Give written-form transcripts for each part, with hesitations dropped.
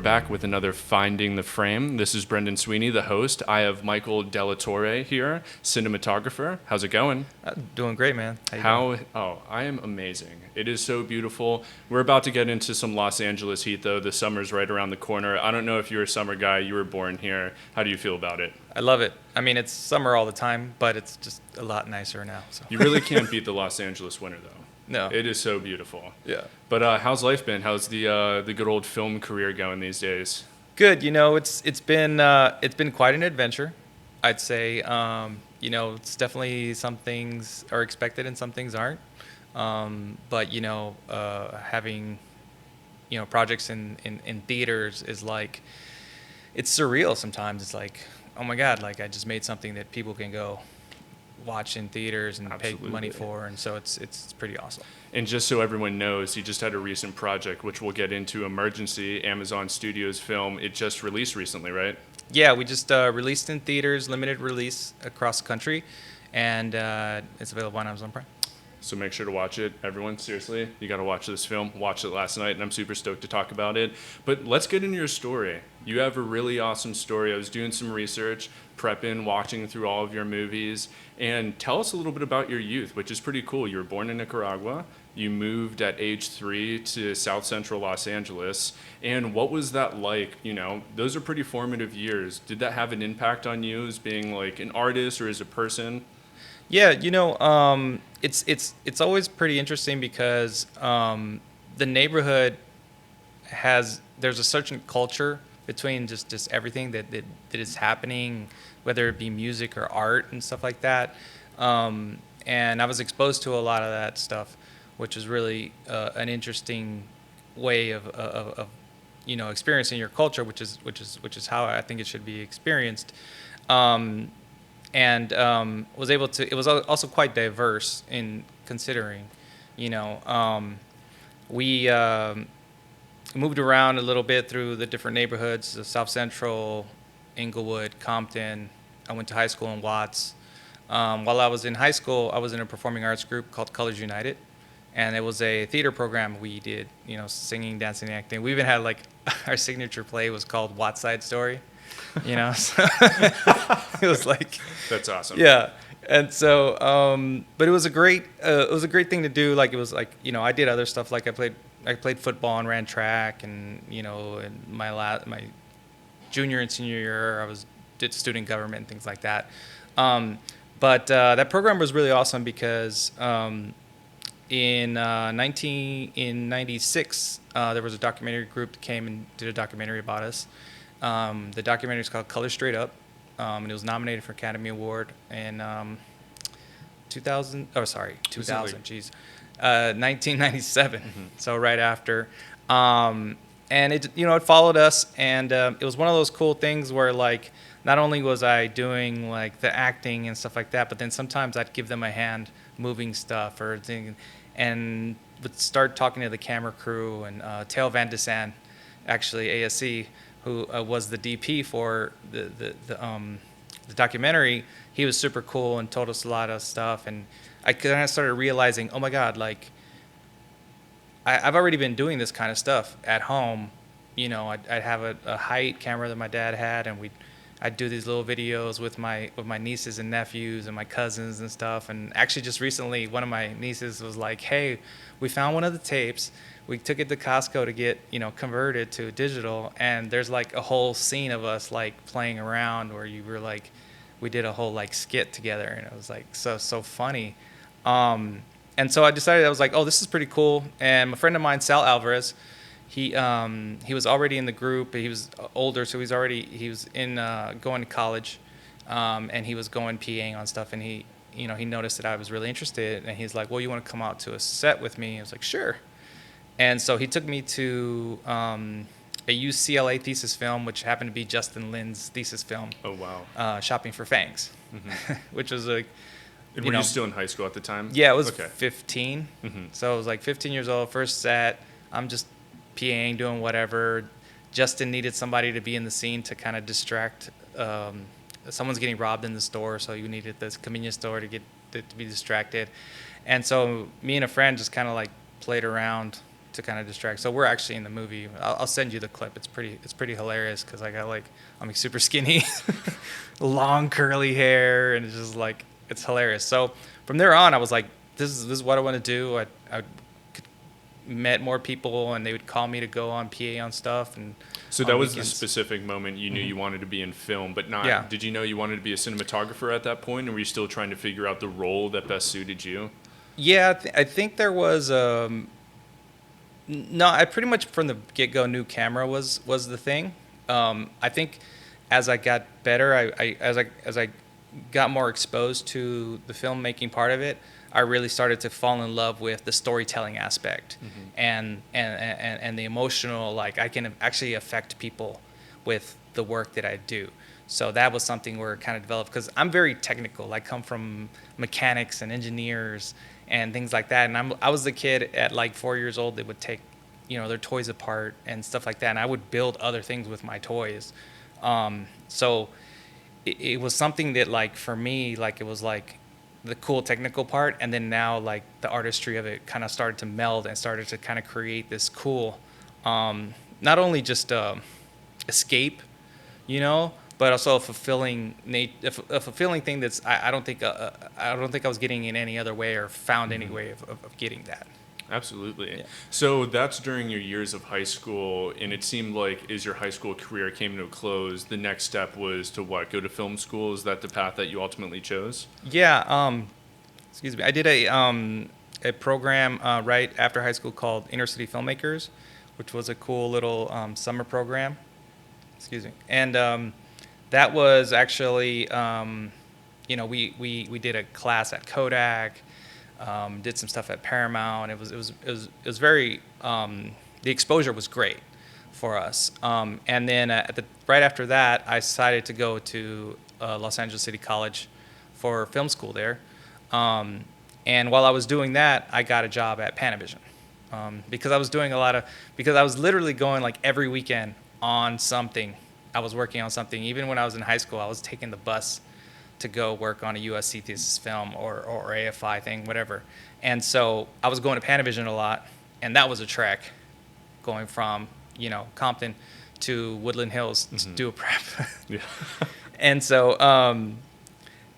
back with another Finding the Frame. This is Brendan Sweeney, the host. I have Michael Dallatorre here, cinematographer. How's it going? Doing great, man. How you doing? Oh, I am amazing. It is so beautiful. We're about to get into some Los Angeles heat, though. The summer's right around the corner. I don't know if you're a summer guy. You were born here. How do you feel about it? I love it. I mean, it's summer all the time, but it's just a lot nicer now. So. You really can't beat the Los Angeles winter, though. No. It is so beautiful. Yeah. But how's life been? How's the good old film career going these days? Good. You know, it's been quite an adventure, I'd say. You know, it's definitely some things are expected and some things aren't. But you know, having projects in theaters is like, it's surreal sometimes. It's like, oh my God, like I just made something that people can go watch in theaters and Absolutely. pay money for, and so it's pretty awesome. And just so everyone knows, he just had a recent project, which we'll get into, Emergency, Amazon Studios film. It just released recently, right? Yeah, we just released in theaters, limited release across the country, and it's available on Amazon Prime. So make sure to watch it. Everyone, seriously, you got to watch this film. Watched it last night, and I'm super stoked to talk about it. But let's get into your story. You have a really awesome story. I was doing some research, prepping, watching through all of your movies, and tell us a little bit about your youth, which is pretty cool. You were born in Nicaragua. You moved at age 3 to South Central Los Angeles. And what was that like? You know, those are pretty formative years. Did that have an impact on you as being like an artist or as a person? Yeah, you know, it's always pretty interesting because the neighborhood there's a certain culture between just everything that is happening, whether it be music or art and stuff like that. And I was exposed to a lot of that stuff, which is really an interesting way of experiencing your culture, which is how I think it should be experienced. And was able to. It was also quite diverse in considering, we moved around a little bit through the different neighborhoods, South Central, Inglewood, Compton. I went to high school in Watts. While I was in high school, I was in a performing arts group called Colors United, and it was a theater program. We did, singing, dancing, acting. We even had like our signature play was called Watts Side Story. So it was like, that's awesome. Yeah. And so, but it was a great thing to do. Like, it was like, I did other stuff. Like I played football and ran track, and, in my junior and senior year, did student government and things like that. But that program was really awesome because, in 1996, there was a documentary group that came and did a documentary about us. The documentary is called Color Straight Up, and it was nominated for Academy Award in 1997. Mm-hmm. So right after, and it followed us, and it was one of those cool things where like not only was I doing like the acting and stuff like that, but then sometimes I'd give them a hand moving stuff or thing, and would start talking to the camera crew and Theo Van de Sand, actually ASC, who was the DP for the documentary. He was super cool and told us a lot of stuff, and I kind of started realizing, oh my God, like I've already been doing this kind of stuff at home. I'd have a height camera that my dad had, and I'd do these little videos with my nieces and nephews and my cousins and stuff. And actually, just recently, one of my nieces was like, "Hey, we found one of the tapes. We took it to Costco to get, converted to digital, and there's like a whole scene of us like playing around where you were like, we did a whole like skit together, and it was like so funny." And so I decided, I was like, oh, this is pretty cool. And a friend of mine, Sal Alvarez, he was already in the group. He was older, so he was in going to college, and he was going PAing on stuff, and he noticed that I was really interested, and he's like, well, you want to come out to a set with me? I was like, sure. And so he took me to a UCLA thesis film, which happened to be Justin Lin's thesis film. Oh, wow. Shopping for Fangs, Mm-hmm. which was like, were you still in high school at the time? Yeah, it was okay. 15. Mm-hmm. So I was like 15 years old, first set. I'm just PAing, doing whatever. Justin needed somebody to be in the scene to kind of distract. Someone's getting robbed in the store, so you needed this convenience store to be distracted. And so me and a friend just kind of like played around to kind of distract. So we're actually in the movie. I'll send you the clip. It's pretty hilarious because I got like, I'm like super skinny, long curly hair, and it's just like, it's hilarious. So from there on, I was like, this is what I want to do. I met more people, and they would call me to go on PA on stuff. And So on that was the weekends. specific moment you knew you wanted to be in film, but not. Yeah. Did you know you wanted to be a cinematographer at that point, or were you still trying to figure out the role that best suited you? Yeah, I think there was no. I pretty much from the get go knew camera was the thing. I think as I got better, as I got more exposed to the filmmaking part of it, I really started to fall in love with the storytelling aspect and the emotional. Like I can actually affect people with the work that I do. So that was something where it kind of developed because I'm very technical. I come from mechanics and engineers and things like that. And I was the kid at like 4 years old that would take, their toys apart and stuff like that. And I would build other things with my toys. So it was something that like for me, like it was like the cool technical part. And then now like the artistry of it kind of started to meld and started to kind of create this cool, not only just escape, but also a fulfilling thing that's I don't think I was getting in any other way or found any way of getting that. Absolutely. Yeah. So that's during your years of high school, and it seemed like as your high school career came to a close, the next step was to what? Go to film school? Is that the path that you ultimately chose? Yeah. Excuse me. I did a program right after high school called Inner City Filmmakers, which was a cool little summer program. Excuse me. And that was actually, we did a class at Kodak, did some stuff at Paramount. It was very, the exposure was great for us. And then right after that, I decided to go to Los Angeles City College for film school there. And while I was doing that, I got a job at Panavision. Because I was doing because I was literally going like every weekend on something. I was working on something. Even when I was in high school, I was taking the bus to go work on a USC thesis film or AFI thing, whatever. And so I was going to Panavision a lot, and that was a trek going from, Compton to Woodland Hills to do a prep. Yeah. And so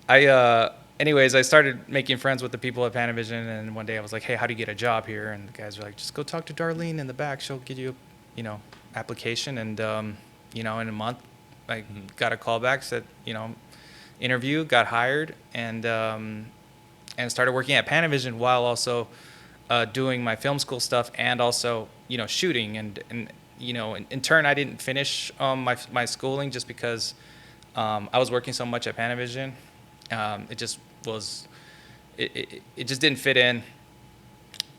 anyways, I started making friends with the people at Panavision, and one day I was like, hey, how do you get a job here? And the guys were like, just go talk to Darlene in the back. She'll give you a, application. And, in a month, I got a call back, said, interview, got hired, and started working at Panavision while also doing my film school stuff and also, shooting. And in turn, I didn't finish my schooling just because I was working so much at Panavision. It just was, it just didn't fit in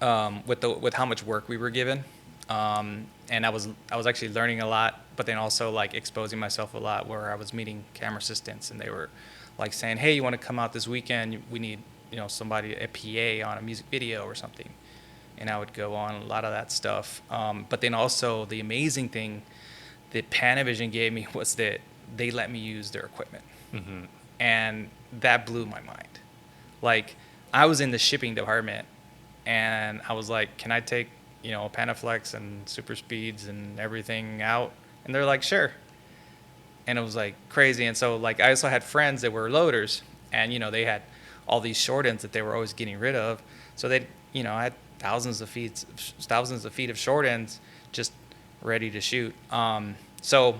with how much work we were given. And I was actually learning a lot, but then also like exposing myself a lot where I was meeting camera assistants and they were like saying, hey, you want to come out this weekend? We need, somebody, a PA on a music video or something. And I would go on a lot of that stuff. But then also the amazing thing that Panavision gave me was that they let me use their equipment. Mm-hmm. And that blew my mind. Like I was in the shipping department and I was like, can I take, Panaflex and super speeds and everything out? And they're like, sure. And it was like crazy. And so like I also had friends that were loaders and, they had all these short ends that they were always getting rid of. So they, I had thousands of feet of short ends just ready to shoot. So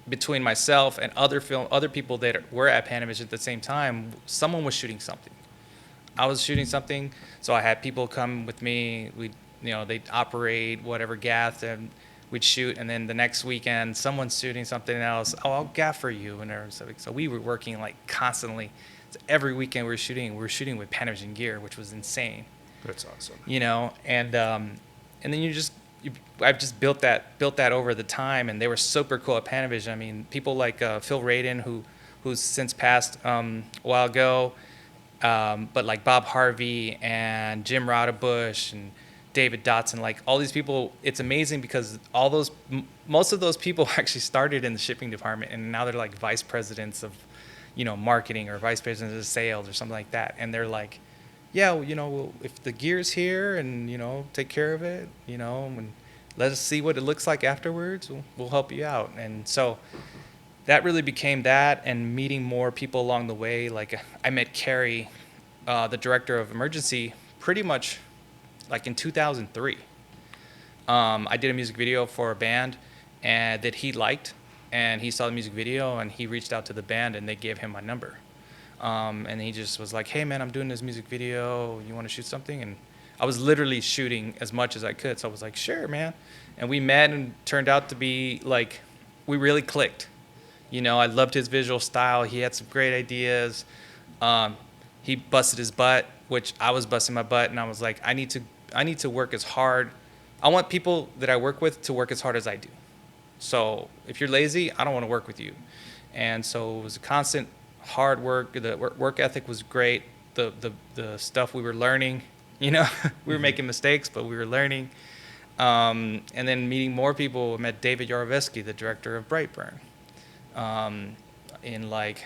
between myself and other people that were at Panavision at the same time, someone was shooting something. I was shooting something, so I had people come with me. They'd operate whatever gaff, and we'd shoot. And then the next weekend, someone's shooting something else. Oh, I'll gaff for you, and everything. So we were working like constantly. So every weekend we were shooting with Panavision gear, which was insane. That's awesome. And then I've just built that over the time, and they were super cool at Panavision. I mean, people like Phil Radin, who's since passed a while ago, but like Bob Harvey and Jim Rodebush and David Dotson, like all these people. It's amazing because most of those people actually started in the shipping department, and now they're like vice presidents of, marketing or vice presidents of sales or something like that, and they're like yeah, well, if the gear's here and, take care of it, and let us see what it looks like afterwards, we'll help you out. And so that really became that, and meeting more people along the way. Like I met Carrie, the director of emergency, pretty much like in 2003. I did a music video for a band and that he liked, and he saw the music video and he reached out to the band and they gave him my number. And he just was like, hey man, I'm doing this music video. You want to shoot something? And I was literally shooting as much as I could. So I was like, sure, man. And we met and turned out to be like, we really clicked. I loved his visual style. He had some great ideas. He busted his butt, which I was busting my butt. And I was like, I need to work as hard. I want people that I work with to work as hard as I do. So if you're lazy, I don't want to work with you. And so it was a constant hard work. The work ethic was great. The stuff we were learning, we were making mistakes, but we were learning. And then meeting more people. I met David Yarovesky, the director of Brightburn, in like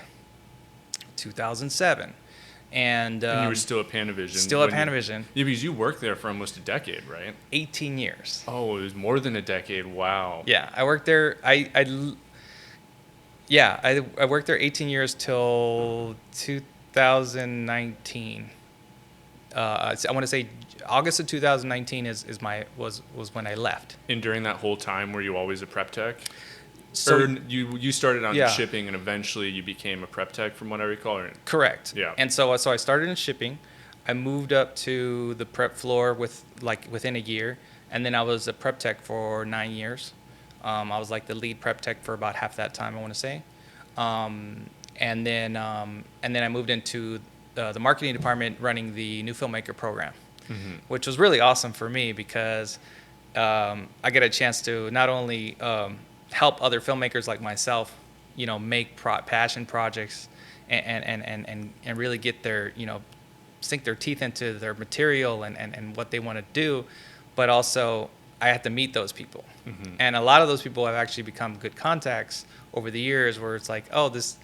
2007. And you were still at Panavision. Still at Panavision. Yeah, because you worked there for almost a decade, right? 18 years. Oh, it was more than a decade. Wow. Yeah, I worked there. I worked there 18 years till 2019. I want to say August of 2019 was when I left. And during that whole time, were you always a prep tech? So or you started on yeah. shipping and eventually you became a prep tech, from what I recall? Or? Correct. Yeah. And so I started in shipping. I moved up to the prep floor within a year, and then I was a prep tech for 9 years. I was like the lead prep tech for about half that time, I want to say. And then I moved into the marketing department running the new Filmmaker Program, which was really awesome for me because I get a chance to not only help other filmmakers like myself, make passion projects and really get their, sink their teeth into their material and what they want to do, but also I have to meet those people. And a lot of those people have actually become good contacts over the years where it's like, oh, this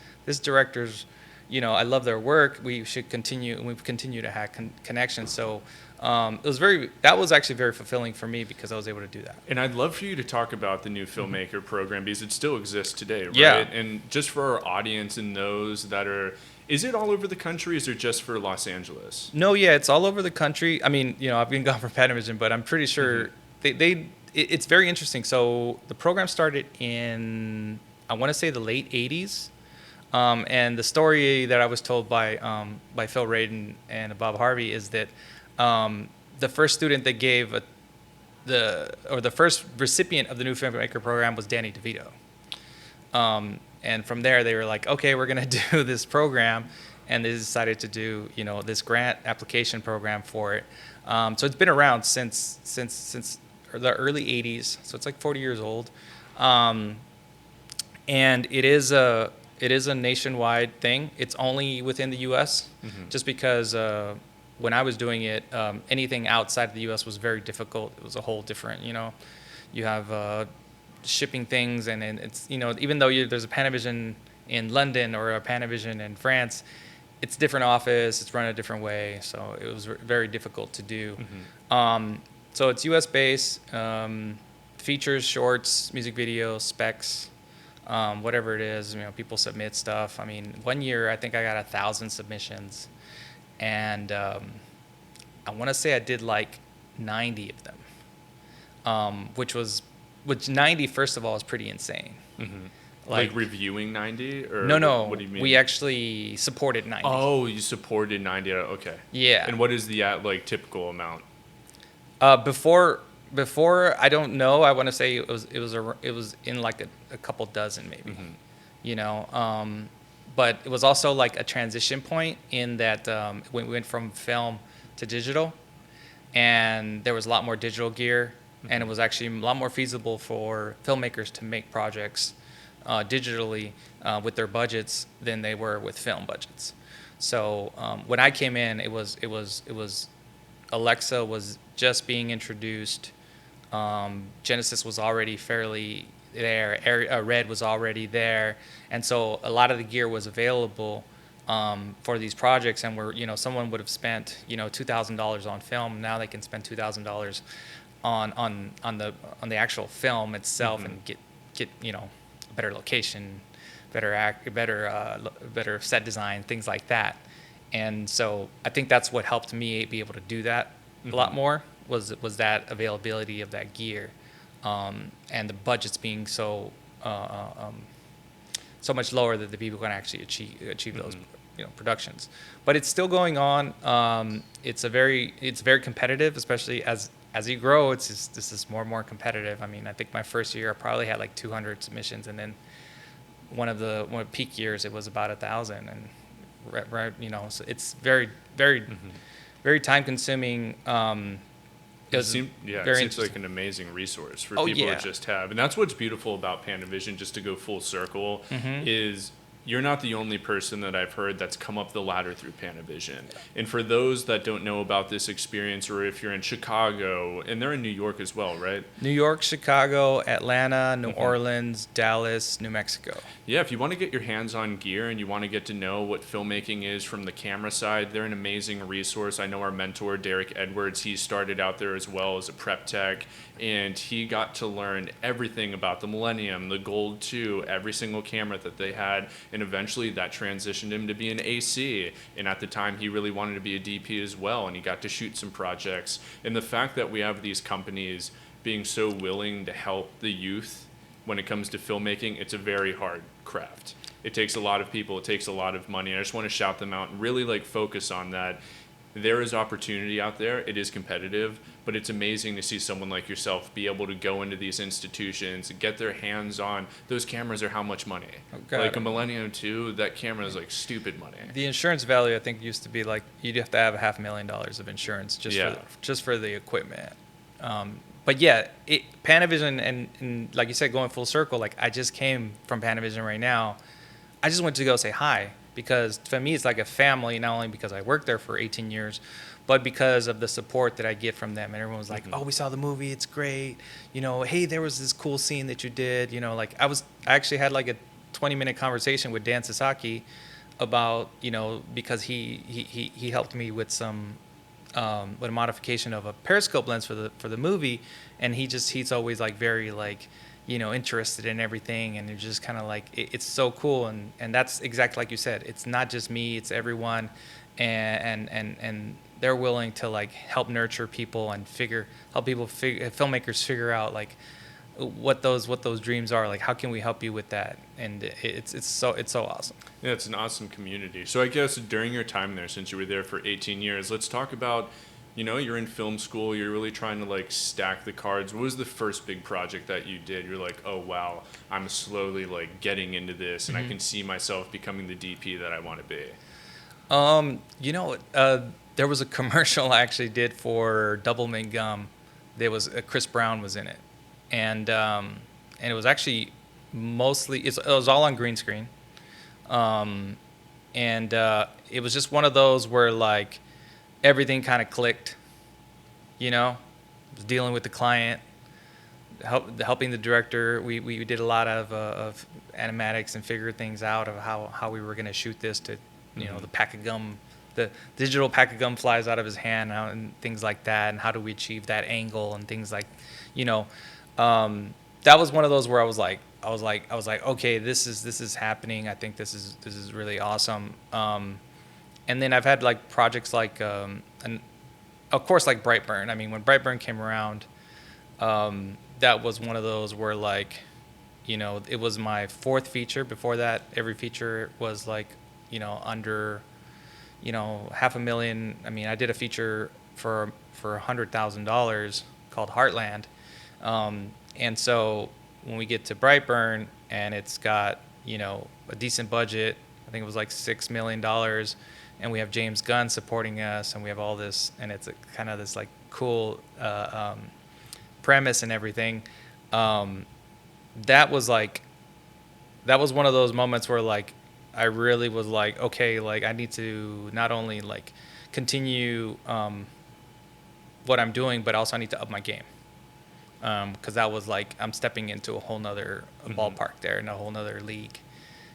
director's, I love their work. We should continue, and we've continued to have connections. So that was actually very fulfilling for me because I was able to do that. And I'd love for you to talk about the new Filmmaker Program because it still exists today, right? Yeah. And just for our audience and those that are, is it all over the country? Is it just for Los Angeles? No, yeah, it's all over the country. I mean, I've been gone from Panavision, but I'm pretty sure it's very interesting. So the program started in, I want to say, the late 80s. And the story that I was told by Phil Radin and Bob Harvey is that the first student that gave the first recipient of the new Filmmaker Program was Danny DeVito. And from there, they were like, okay, we're going to do this program. And they decided to do, this grant application program for it. So it's been around since the early 80s. So it's like 40 years old. And it is a nationwide thing. It's only within the U.S. Just because when I was doing it, anything outside of the U.S. was very difficult. It was a whole different, you have shipping things, and it's, even though there's a Panavision in London or a Panavision in France, it's a different office, it's run a different way, so it was very difficult to do. So it's U.S. based, features, shorts, music videos, specs, whatever it is, people submit stuff. I mean, one year I think I got 1,000 submissions, and I want to say I did like 90 of them, which 90, first of all, is pretty insane. Like reviewing 90? Or No. What do you mean? We actually supported 90. Oh, you supported 90. Okay. Yeah. And what is the typical amount? Before I don't know. I want to say it was in like a couple dozen maybe. But it was also like a transition point in that we went from film to digital, and there was a lot more digital gear, and it was actually a lot more feasible for filmmakers to make projects digitally with their budgets than they were with film budgets. So when I came in, it was Alexa was just being introduced. Genesis was already fairly there. Red was already there, and so a lot of the gear was available for these projects, and someone would have spent $2,000 on film. Now they can spend $2,000 on the actual film itself, Mm-hmm. and get a better location, better set design, things like that. And so I think that's what helped me be able to do that a lot Mm-hmm. more, was that availability of that gear, and the budgets being so much lower that the people can actually achieve those productions. But it's still going on. It's very competitive, especially as you grow. This is more and more competitive. I mean, I think my first year I probably had like 200 submissions, and then one of peak years it was about 1,000, and so it's very very time consuming. It was It very seems like interesting. an amazing resource for Oh, people yeah. to just have. And that's what's beautiful about Panavision, just to go full circle, is you're not the only person that I've heard that's come up the ladder through Panavision. And for those that don't know about this experience, or if you're in Chicago, and they're in New York as well, right? New York, Chicago, Atlanta, New Orleans, Dallas, New Mexico. Yeah, if you want to get your hands on gear and you want to get to know what filmmaking is from the camera side, they're an amazing resource. I know our mentor, Derek Edwards, he started out there as well as a prep tech, and he got to learn everything about the Millennium, the Gold 2, every single camera that they had, and eventually that transitioned him to be an AC. And at the time, he really wanted to be a DP as well, and he got to shoot some projects. And the fact that we have these companies being so willing to help the youth when it comes to filmmaking, it's a very hard craft. It takes a lot of people, it takes a lot of money. I just want to shout them out and really like focus on that. There is opportunity out there. It is competitive, but it's amazing to see someone like yourself be able to go into these institutions and get their hands on those cameras. Are how much money? God. Like a Millennium 2, that camera is like stupid money. The insurance value, I think, used to be like you'd have to have $500,000 of insurance just for the equipment. But yeah, Panavision, and like you said, going full circle, like I just came from Panavision right now. I just went to go say hi, because for me it's like a family, not only because I worked there for 18 years, but because of the support that I get from them. And everyone was like, "Oh, we saw the movie, it's great. Hey, there was this cool scene that you did." Like I actually had like a 20-minute conversation with Dan Sasaki about, because he helped me with some with a modification of a periscope lens for the movie, and he's always like very like interested in everything, and it's just kind of like it's so cool, and that's exactly like you said, it's not just me, it's everyone, and they're willing to like help nurture people and filmmakers figure out like what those dreams are, like how can we help you with that, and it's so awesome. Yeah, it's an awesome community. So I guess during your time there, since you were there for 18 years, let's talk about, you're in film school, you're really trying to like stack the cards. What was the first big project that you did? You're like, oh wow, I'm slowly like getting into this, and I can see myself becoming the DP that I want to be. There was a commercial I actually did for Double Mint Gum. There was Chris Brown was in it, and it was actually it was all on green screen. And it was just one of those where like everything kind of clicked, was dealing with the client, helping the director. We did a lot of animatics and figured things out of how we were going to shoot this to, the pack of gum, the digital pack of gum flies out of his hand and things like that, and how do we achieve that angle and things like, that was one of those where I was like, okay, this is happening. I think this is really awesome. And then I've had like projects like, and of course like Brightburn. I mean, when Brightburn came around, that was one of those where like, it was my fourth feature. Before that, every feature was like, under, $500,000. I mean, I did a feature for $100,000 called Heartland. And so when we get to Brightburn and it's got, a decent budget, I think it was like $6 million, and we have James Gunn supporting us, and we have all this, and it's kind of this like cool premise and everything. That was one of those moments where like I really was like, okay, like I need to not only like continue what I'm doing, but also I need to up my game. Because that was like I'm stepping into a whole nother ballpark there, and a whole nother league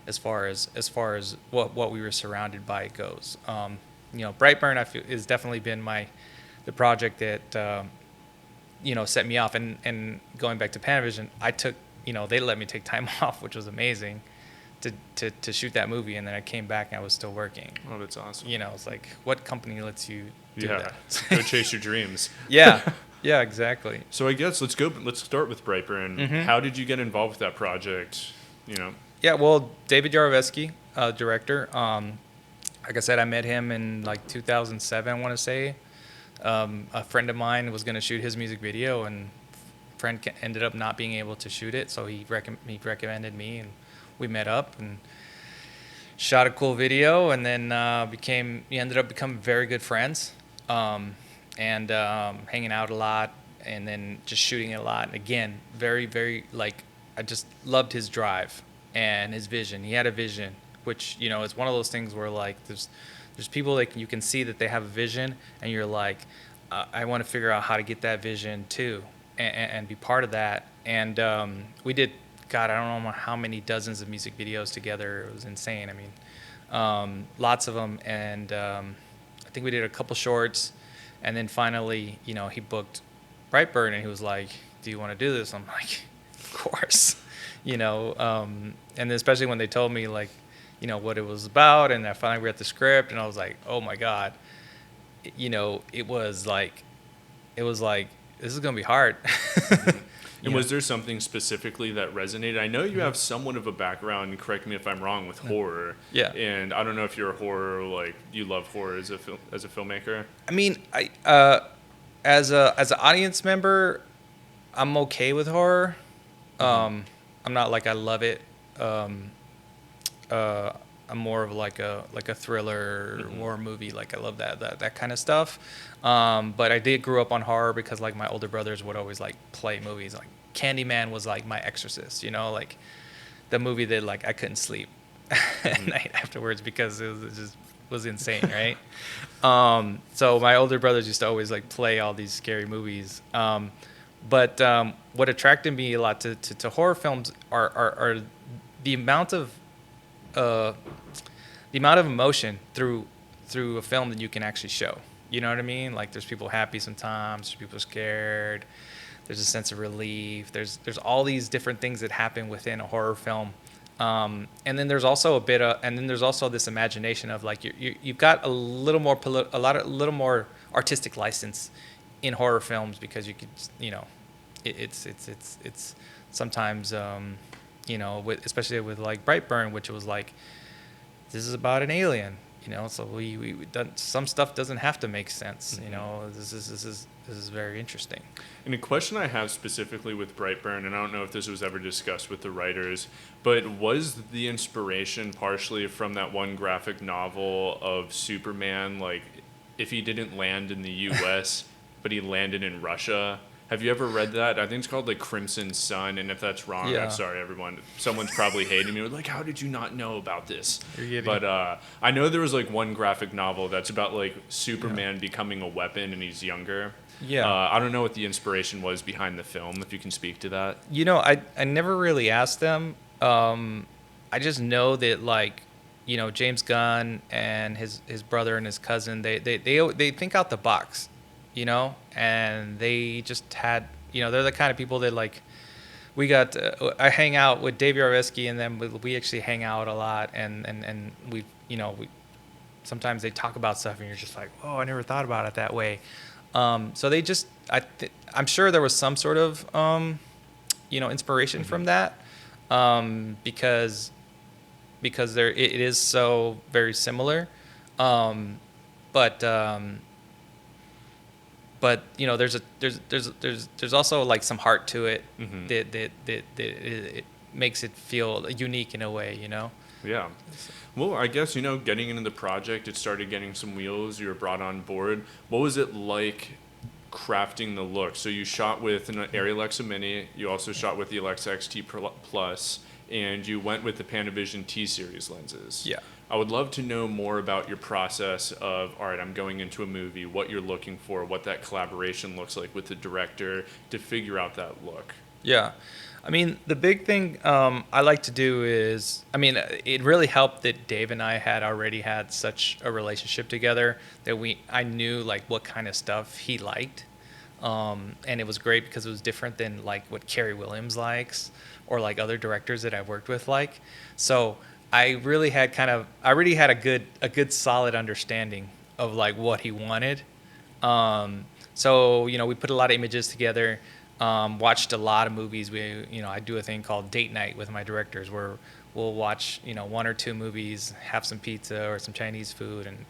as far as what we were surrounded by goes. Brightburn I feel has definitely been the project that set me off. And going back to Panavision, they let me take time off, which was amazing, to shoot that movie. And then I came back and I was still working. Oh, that's awesome. It's like, what company lets you do that? Go chase your dreams. Yeah. Yeah, exactly. So I guess let's start with Brightburn. Mm-hmm. How did you get involved with that project? Yeah, well, David Yarovesky, director. Like I said, I met him in like 2007, I want to say. A friend of mine was going to shoot his music video, and friend ended up not being able to shoot it, so he recommended me, and we met up and shot a cool video, and then we ended up becoming very good friends, and hanging out a lot, and then just shooting a lot. And again, very, very, I just loved his drive and his vision. He had a vision, which, it's one of those things where there's people that you can see that they have a vision, and you're like, I want to figure out how to get that vision too, and be part of that. And we did, God, I don't know how many dozens of music videos together. It was insane. I mean, lots of them. And I think we did a couple shorts, and then finally, he booked Brightburn, and he was like, do you want to do this? I'm like, of course. And then especially when they told me what it was about, and I finally read the script, and I was like, oh my God, it was like, this is going to be hard. And was there something specifically that resonated? I know you have somewhat of a background, correct me if I'm wrong, with horror. Yeah. And I don't know if you're a horror, you love horror as a filmmaker. I mean, as an audience member, I'm okay with horror. I'm not like I love it. I'm more of like a thriller horror movie. Like, I love that kind of stuff. But I did grow up on horror because my older brothers would always play movies. Like Candyman was my Exorcist, like the movie that I couldn't sleep at night afterwards because it was insane, right? So my older brothers used to always play all these scary movies. But what attracted me a lot to horror films are the amount of emotion through a film that you can actually show. You know what I mean? There's people happy sometimes, there's people scared, there's a sense of relief. There's all these different things that happen within a horror film. And then there's also this imagination of you've got a little more artistic license in horror films, because you could, it's sometimes, especially with Brightburn, which was this is about an alien, so we done, some stuff doesn't have to make sense. This is very interesting. And a question I have specifically with Brightburn, and I don't know if this was ever discussed with the writers, but was the inspiration partially from that one graphic novel of Superman, if he didn't land in the U.S., but he landed in Russia? Have you ever read that? I think it's called Crimson Sun, and if that's wrong, Yeah. I'm sorry, everyone. Someone's probably hating me. How did you not know about this? You're kidding. But I know there was one graphic novel that's about Superman becoming a weapon, and he's younger. Yeah. I don't know what the inspiration was behind the film, if you can speak to that. I never really asked them. I just know that James Gunn and his brother and his cousin, they think out the box. And they just had, they're the kind of people that we got, I hang out with Dave Yarovesky, and then we actually hang out a lot, and we sometimes they talk about stuff, and you're just like, oh, I never thought about it that way. So they just, I'm sure there was some sort of, inspiration from that, because it is so very similar. But there's also some heart to it, that it makes it feel unique in a way, Yeah. Well, I guess, getting into the project, it started getting some wheels. You were brought on board. What was it like crafting the look? So you shot with an Arri Alexa Mini. You also shot with the Alexa XT Plus, and you went with the Panavision T-Series lenses. Yeah. I would love to know more about your process of, all right, I'm going into a movie, what you're looking for, what that collaboration looks like with the director to figure out that look. Yeah. I mean, the big thing I like to do is, I mean, it really helped that Dave and I had already had such a relationship together that I knew like what kind of stuff he liked, and it was great because it was different than like what Kerry Williams likes or like other directors that I've worked with like. So I already had a good solid understanding of like what he wanted. So we put a lot of images together, watched a lot of movies. I do a thing called date night with my directors where we'll watch, one or two movies, have some pizza or some Chinese food, and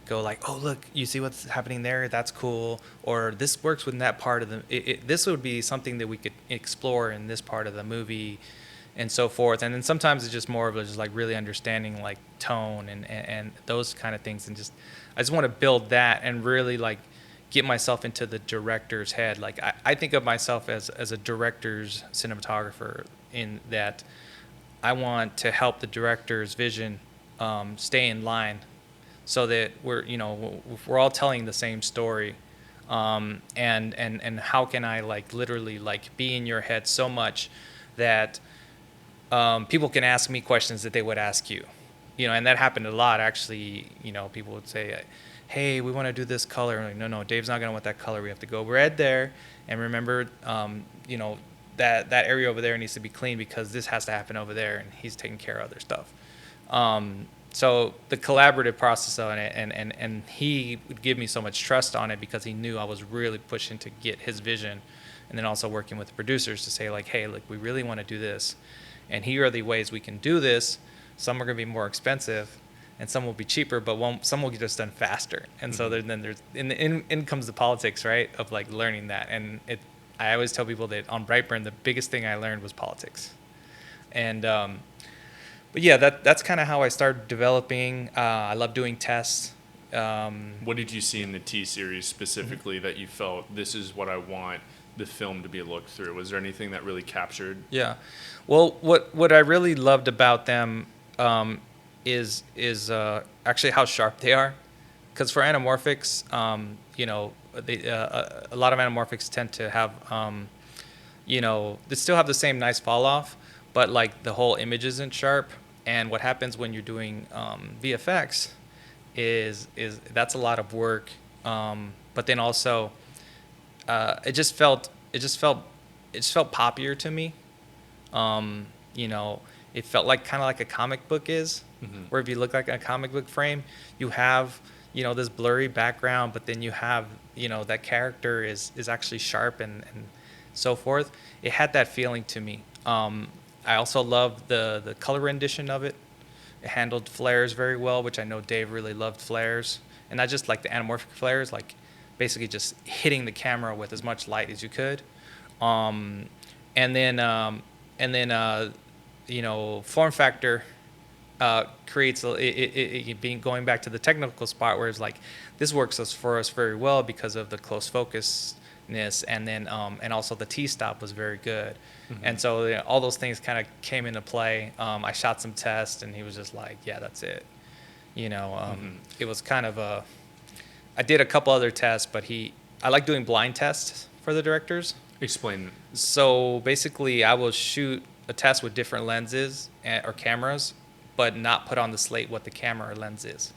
go like, oh look, you see what's happening there? That's cool. Or this works within that part of this would be something that we could explore in this part of the movie, and so forth. And then sometimes it's just more of just like really understanding like tone and those kind of things, and I just want to build that and really like get myself into the director's head. Like I think of myself as a director's cinematographer, in that I want to help the director's vision stay in line, so that we're all telling the same story. And how can I like literally like be in your head so much that people can ask me questions that they would ask you, and that happened a lot actually. People would say, hey, we want to do this color. I'm like, no, Dave's not going to want that color. We have to go red there. And remember, that area over there needs to be clean because this has to happen over there. And he's taking care of other stuff. So the collaborative process on it, and he would give me so much trust on it because he knew I was really pushing to get his vision. And then also working with the producers to say like, hey, look, we really want to do this. And here are the ways we can do this. Some are going to be more expensive, and some will be cheaper, but some will get us done faster. And so then there's in comes the politics, right, of like learning that. And I always tell people that on Brightburn, the biggest thing I learned was politics. And but yeah, that's kind of how I started developing. I love doing tests. What did you see in the T series specifically that you felt this is what I want the film to be looked through? Was there anything that really captured? Yeah, well, what I really loved about them is actually how sharp they are, because for anamorphics, a lot of anamorphics tend to have, they still have the same nice fall off, but like the whole image isn't sharp. And what happens when you're doing VFX is that's a lot of work, but then also it just felt poppier to me. It felt like kind of like a comic book is, where if you look like a comic book frame, you have, this blurry background, but then you have, that character is actually sharp and so forth. It had that feeling to me. I also loved the color rendition of it. It handled flares very well, which I know Dave really loved flares. And not just like the anamorphic flares, like basically just hitting the camera with as much light as you could. And then form factor creates it being going back to the technical spot where it's like this works for us very well because of the close focusness, and then and also the T-stop was very good. And so all those things kind of came into play. I shot some tests, and he was just like, yeah, that's it. It was kind of I did a couple other tests, but I like doing blind tests for the directors. Explain. So basically, I will shoot a test with different lenses or cameras, but not put on the slate what the camera or lens is.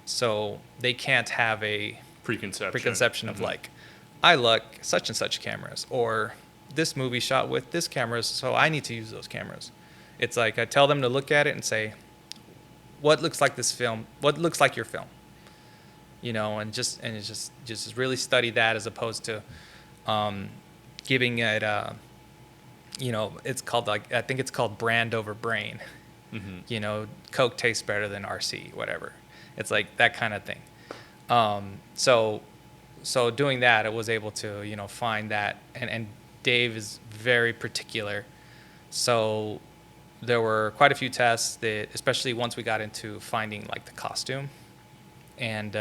So they can't have a preconception of like, I like such and such cameras, or this movie shot with this cameras, so I need to use those cameras. It's like I tell them to look at it and say, what looks like this film? What looks like your film? And it's just really study that, as opposed to giving it it's called, like, I think it's called brand over brain. Coke tastes better than RC, whatever. It's like that kind of thing. So doing that, I was able to find that, and Dave is very particular. So there were quite a few tests that, especially once we got into finding like the costume and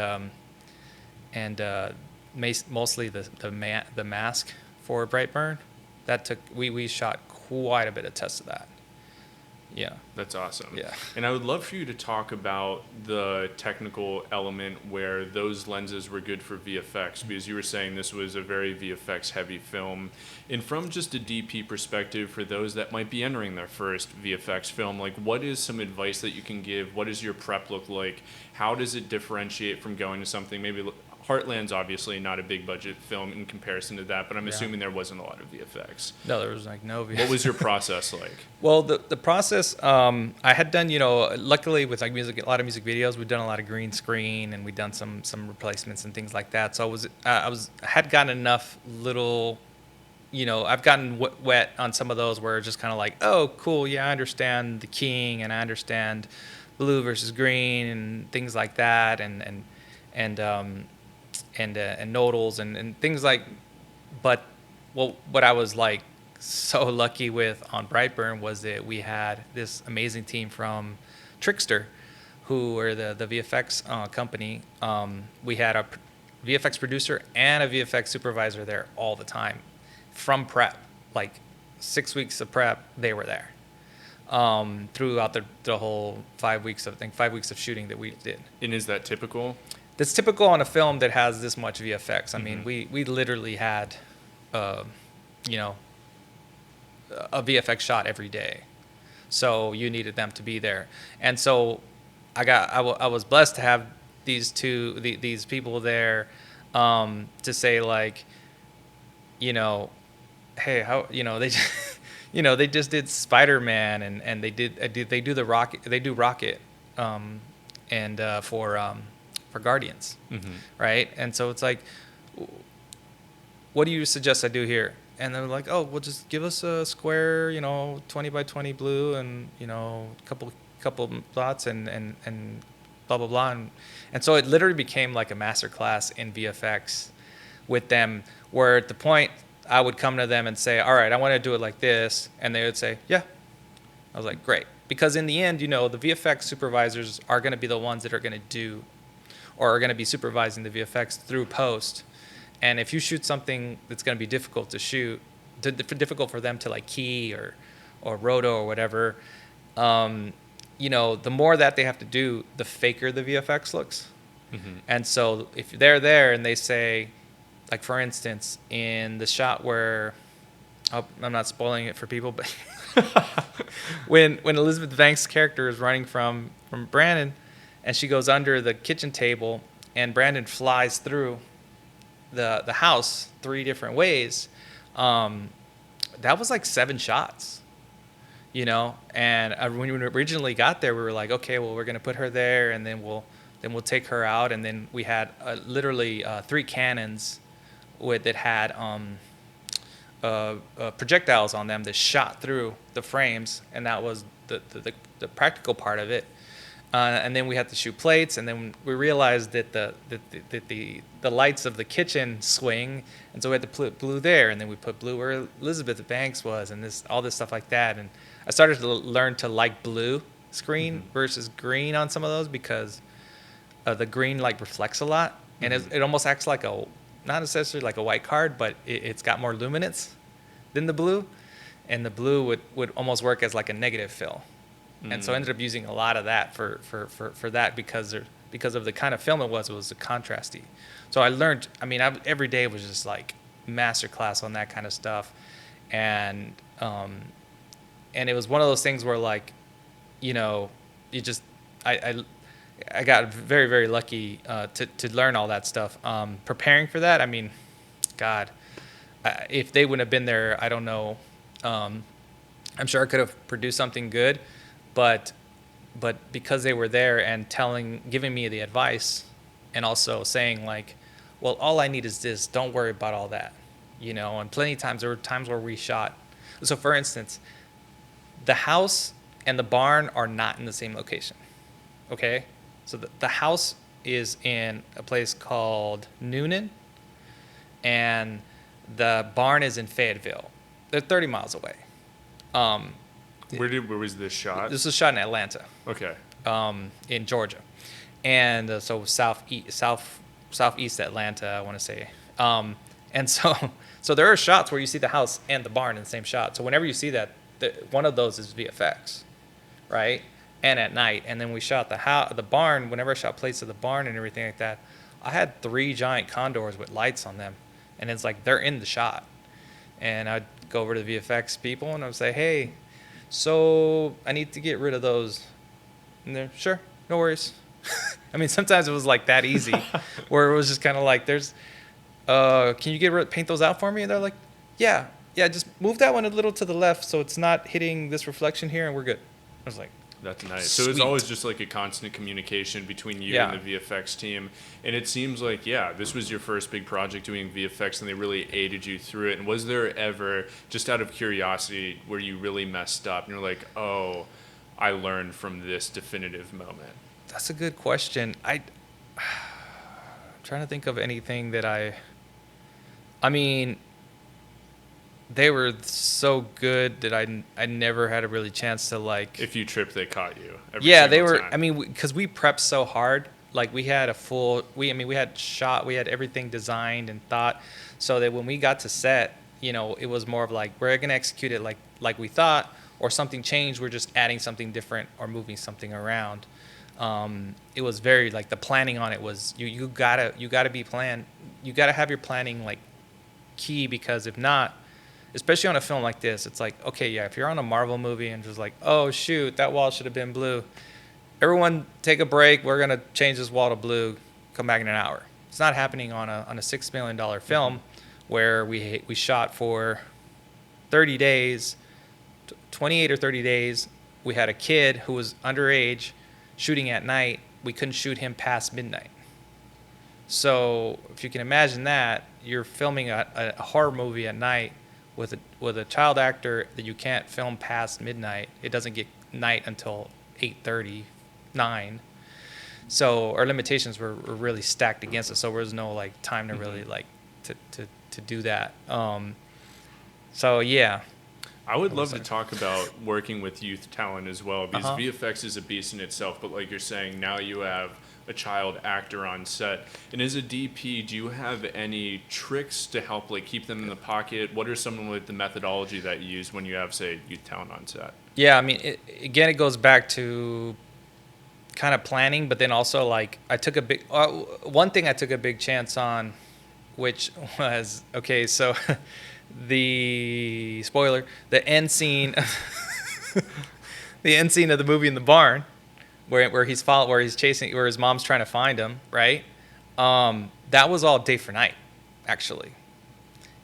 mostly the mask for Brightburn, that took we shot quite a bit of tests of that. Yeah. That's awesome. Yeah. And I would love for you to talk about the technical element where those lenses were good for VFX, because you were saying this was a very VFX heavy film. And from just a DP perspective, for those that might be entering their first VFX film, like what is some advice that you can give? What does your prep look like? How does it differentiate from going to something maybe Heartland's obviously not a big budget film in comparison to that, but I'm assuming there wasn't a lot of VFX. No, there was like no VFX. What was your process like? Well, the process, I had done, luckily with like music, a lot of music videos, we've done a lot of green screen and we've done some replacements and things like that. So I had gotten enough little, I've gotten wet on some of those where it's just kind of like, oh, cool, yeah, I understand the keying and I understand blue versus green and things like that, and nodals and things like, but what I was like so lucky with on Brightburn was that we had this amazing team from Trickster, who were the VFX company. We had a VFX producer and a VFX supervisor there all the time from prep, like 6 weeks of prep, they were there throughout the whole 5 weeks of shooting that we did. And is that typical? That's typical on a film that has this much VFX. I mean, we literally had, a VFX shot every day, so you needed them to be there. And so I was blessed to have these people there to say like, hey, how they they just did Spider-Man and they do Rocket and for Guardians, right? And so it's like, what do you suggest I do here? And they're like, oh, well, just give us a square, 20 by 20 blue and, couple dots and blah, blah, blah. And so it literally became like a master class in VFX with them, where at the point I would come to them and say, all right, I want to do it like this. And they would say, yeah. I was like, great. Because in the end, the VFX supervisors are going to be the ones that are going to do or are going to be supervising the VFX through post. And if you shoot something that's going to be difficult to shoot, difficult for them to like key or roto or whatever, the more that they have to do, the faker the VFX looks. And so if they're there and they say, like for instance, in the shot where, I'm not spoiling it for people, but when Elizabeth Banks' character is running from Brandon, and she goes under the kitchen table, and Brandon flies through the house 3 different ways, that was like 7 shots, and when we originally got there, we were like, okay, well, we're going to put her there, and then we'll take her out. And then we had literally 3 cannons that had projectiles on them that shot through the frames, and that was the practical part of it. And then we had to shoot plates, and then we realized that the lights of the kitchen swing, and so we had to put blue there, and then we put blue where Elizabeth Banks was, and all this stuff like that. And I started to learn to like blue screen versus green on some of those, because the green like reflects a lot, and it almost acts like not necessarily like a white card, but it's got more luminance than the blue, and the blue would almost work as like a negative fill. And so I ended up using a lot of that for that because of the kind of film it was a contrasty. So I learned, every day was just like master class on that kind of stuff. And it was one of those things where like, you just, I got very, very lucky to learn all that stuff. Preparing for that, God, if they wouldn't have been there, I don't know. I'm sure I could have produced something good. But because they were there and giving me the advice, and also saying like, well, all I need is this. Don't worry about all that, And plenty of times there were times where we shot. So for instance, the house and the barn are not in the same location. Okay, so the house is in a place called Noonan, and the barn is in Fayetteville. They're 30 miles away. Where was this shot? This was shot in Atlanta. Okay. In Georgia, and so southeast Atlanta, I want to say. And so there are shots where you see the house and the barn in the same shot. So whenever you see that, one of those is VFX. right? And at night. And then we shot the barn. Whenever I shot plates of the barn and everything like that, I had 3 giant condors with lights on them. And it's like they're in the shot. And I'd go over to the VFX people and I would say, hey, so I need to get rid of those. And they're, sure, no worries. I mean, sometimes it was like that easy, where it was just kind of like, can you paint those out for me? And they're like, yeah, just move that one a little to the left so it's not hitting this reflection here and we're good. I was like, that's nice. Sweet. So it's always just like a constant communication between you and the VFX team. And it seems like, this was your first big project doing VFX and they really aided you through it. And was there ever, just out of curiosity, where you really messed up and you're like, oh, I learned from this definitive moment? That's a good question. I'm trying to think of anything that I mean, they were so good that I never had a really chance to like. If you tripped, they caught you. They were. Time. I mean, because we prepped so hard. Like we had we had everything designed and thought, so that when we got to set, it was more of like we're gonna execute it like we thought, or something changed. We're just adding something different or moving something around. It was very like the planning on it was you gotta be planned. You gotta have your planning like key, because if not, especially on a film like this, it's like, okay, if you're on a Marvel movie and just like, oh shoot, that wall should have been blue. Everyone take a break. We're gonna change this wall to blue. Come back in an hour. It's not happening on a $6 million film where we shot for 30 days, 28 or 30 days. We had a kid who was underage shooting at night. We couldn't shoot him past midnight. So if you can imagine that, you're filming a horror movie at night with a child actor that you can't film past midnight. It doesn't get night until 8:30, 9. So our limitations were really stacked against us. So there was no like time to really like to do that. So yeah. I would love to talk about working with youth talent as well, because VFX is a beast in itself. But like you're saying, now you have a child actor on set. And as a DP, do you have any tricks to help like keep them in the pocket? What are some of like, the methodology that you use when you have, say, youth talent on set? Yeah, I mean, it goes back to kind of planning, but then also like I took one thing I took a big chance on, which was, okay, so the end scene the end scene of the movie in the barn where his mom's trying to find him, right? That was all day for night, actually.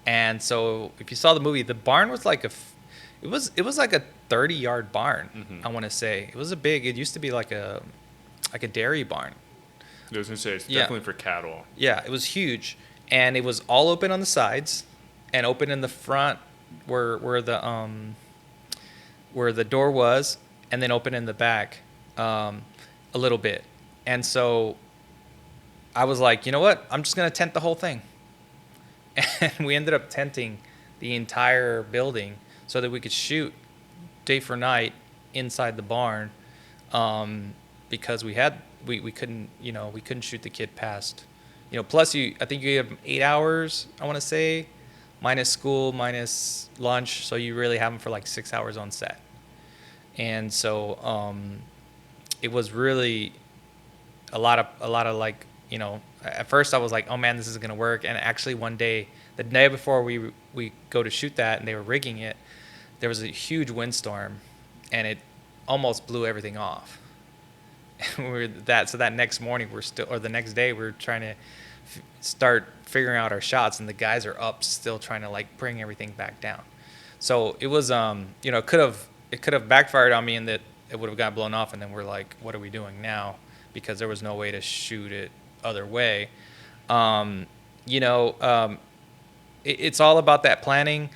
And so if you saw the movie, the barn was like it was like a 30-yard barn. I want to say it used to be like a dairy barn. I was gonna say it's definitely for cattle. Yeah, it was huge, and it was all open on the sides and open in the front where the door was, and then open in the back a little bit. And so I was like, you know what? I'm just gonna tent the whole thing. And we ended up tenting the entire building so that we could shoot day for night inside the barn, because we couldn't shoot the kid past, plus I think you have 8 hours, I want to say, minus school, minus lunch, so you really have them for like 6 hours on set. And so it was really a lot of like, at first I was like, oh man, this is gonna work. And actually one day, the day before we go to shoot that and they were rigging it, there was a huge windstorm and it almost blew everything off. And so that next morning the next day we're trying to start figuring out our shots, and the guys are up still trying to like bring everything back down. So it was it could have backfired on me in that it would have got blown off, and then we're like, what are we doing now? Because there was no way to shoot it other way. It's all about that planning.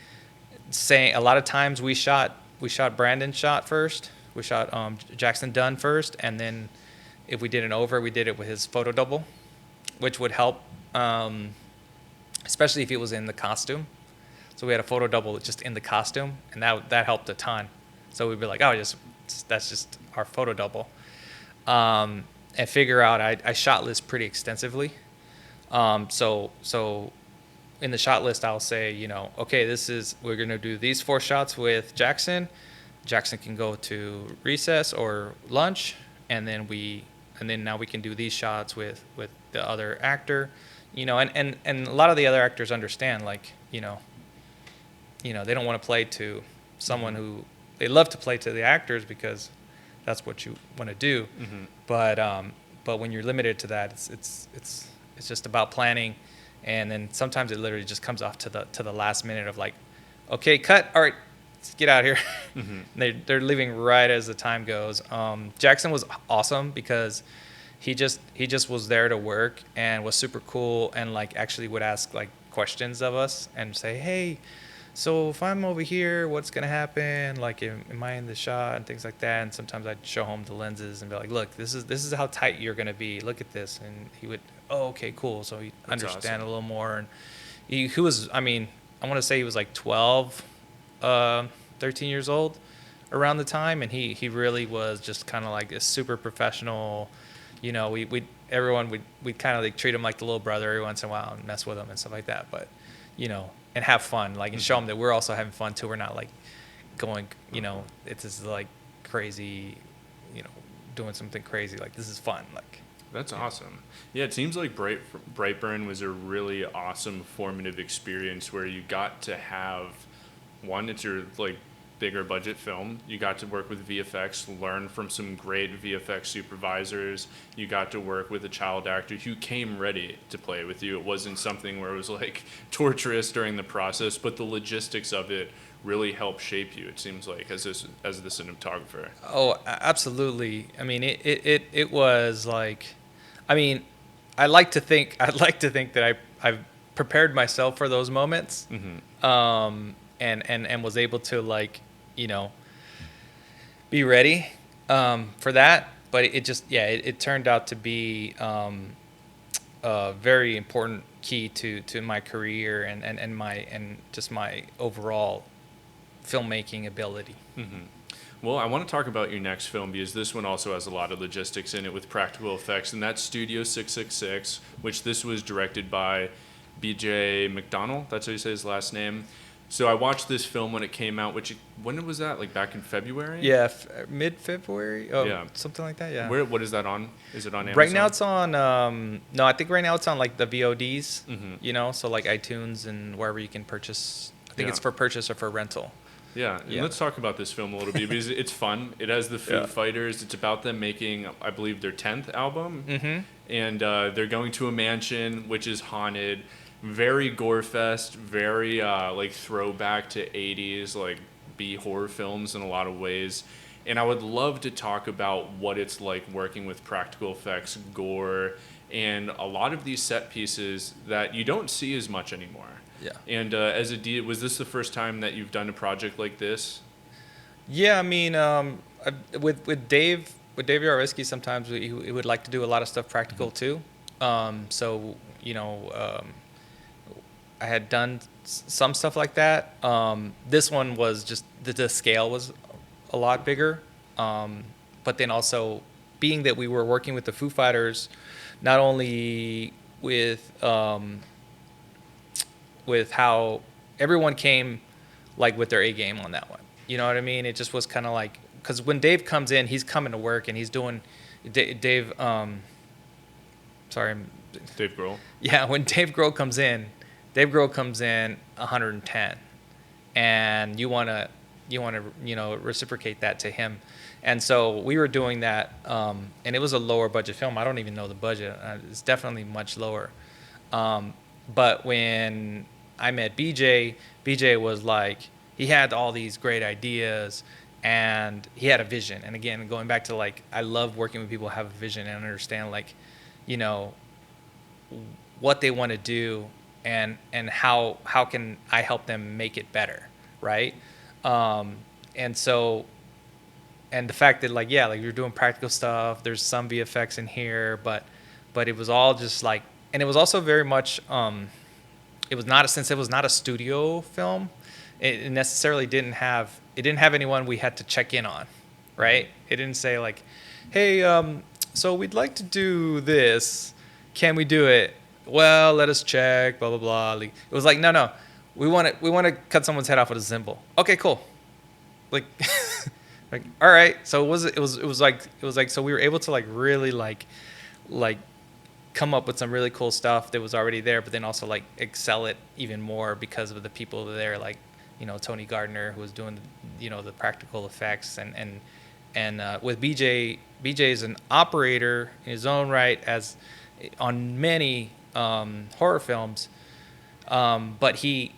Saying a lot of times we shot Brandon shot first. We shot Jackson Dunn first, and then if we did an over, we did it with his photo double, which would help, especially if he was in the costume. So we had a photo double just in the costume, and that helped a ton. So we'd be like, oh, that's just our photo double, and figure out. I shot list pretty extensively, so in the shot list I'll say, okay, we're gonna do these 4 shots with Jackson. Jackson can go to recess or lunch, and then now we can do these shots with the other actor, and a lot of the other actors understand, like, they don't want to play to someone who they love to play to the actors because that's what you want to do. But when you're limited to that, it's just about planning, and then sometimes it literally just comes off to the last minute of like, okay, cut, all right, let's get out of here. They're leaving right as the time goes. Jackson was awesome because he just was there to work and was super cool, and like actually would ask like questions of us and say, hey, so if I'm over here, what's gonna happen? Like, am I in the shot and things like that? And sometimes I'd show him the lenses and be like, look, this is how tight you're gonna be. Look at this, and he would, oh, okay, cool. So he'd understand awesome. A little more, and he was, I mean, I want to say he was like 12, 13 years old around the time, and he really was just kind of like a super professional. We'd kind of like treat him like the little brother every once in a while and mess with him and stuff like that, but and have fun, like, and show them that we're also having fun too. We're not like going, it's just like crazy, doing something crazy. Like, this is fun. Like, that's awesome. Yeah, it seems like Brightburn was a really awesome formative experience where you got to have one, it's your like bigger budget film. You got to work with VFX, learn from some great VFX supervisors. You got to work with a child actor who came ready to play with you. It wasn't something where it was like torturous during the process, but the logistics of it really helped shape you, it seems like, as the cinematographer. Oh, absolutely. I mean, it was like, I mean, I'd like to think that I've prepared myself for those moments, and was able to, like, be ready for that. But it turned out to be a very important key to my career and just my overall filmmaking ability. Well, I want to talk about your next film because this one also has a lot of logistics in it with practical effects, and that's Studio 666, which this was directed by BJ McDonnell. That's how you say his last name. So I watched this film when it came out, when was that? Like back in February? Yeah, mid-February? Oh, yeah. Something like that, yeah. What is that on? Is it on Amazon? Right now it's on, no, I think right now it's on like the VODs, so like iTunes and wherever you can purchase. I think it's for purchase or for rental. Yeah, and let's talk about this film a little bit because it's fun. It has the Foo Fighters. It's about them making, I believe, their 10th album. And they're going to a mansion which is haunted. Very gore fest, very like throwback to 80s like B horror films in a lot of ways. And I would love to talk about what it's like working with practical effects, gore, and a lot of these set pieces that you don't see as much anymore. Yeah. And was this the first time that you've done a project like this? Yeah, I mean, with Dave Yarowiecki, sometimes he would like to do a lot of stuff practical too. So I had done some stuff like that. This one was just the scale was a lot bigger, but then also being that we were working with the Foo Fighters, not only with how everyone came like with their A game on that one. You know what I mean? It just was kind of like, because when Dave comes in, he's coming to work and he's doing Dave. Dave Grohl. Yeah, when Dave Grohl comes in 110, and you want to reciprocate that to him. And so we were doing that, and it was a lower budget film. I don't even know the budget. It's definitely much lower. But when I met BJ was like, he had all these great ideas and he had a vision. And again, going back to like, I love working with people who have a vision and understand like, what they want to do and how can I help them make it better, right? And the fact that like you're doing practical stuff, there's some VFX in here, but it was all just like, and it was also very much since it was not a studio film, it necessarily didn't have anyone we had to check in on, right? It didn't say like, hey, so we'd like to do this, can we do it? Well, let us check, blah blah blah. Like, it was like, no, we want to cut someone's head off with a Zimble. Okay, cool. Like Like, all right. So it was like so we were able to like really like come up with some really cool stuff that was already there, but then also like excel it even more because of the people there, like Tony Gardner, who was doing the practical effects, and with BJ is an operator in his own right as on many horror films, but he's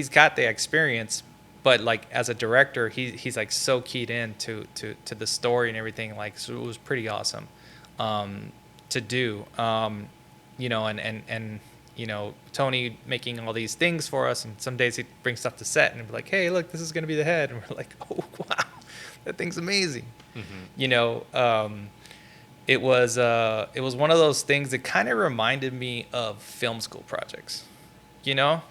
got the experience, but like as a director, he's like so keyed in to the story and everything. Like, so it was pretty awesome to do. Tony making all these things for us, and some days he'd bring stuff to set and be like, "Hey, look, this is gonna be the head," and we're like, "Oh wow, that thing's amazing." You know, it was one of those things that kind of reminded me of film school projects. You know,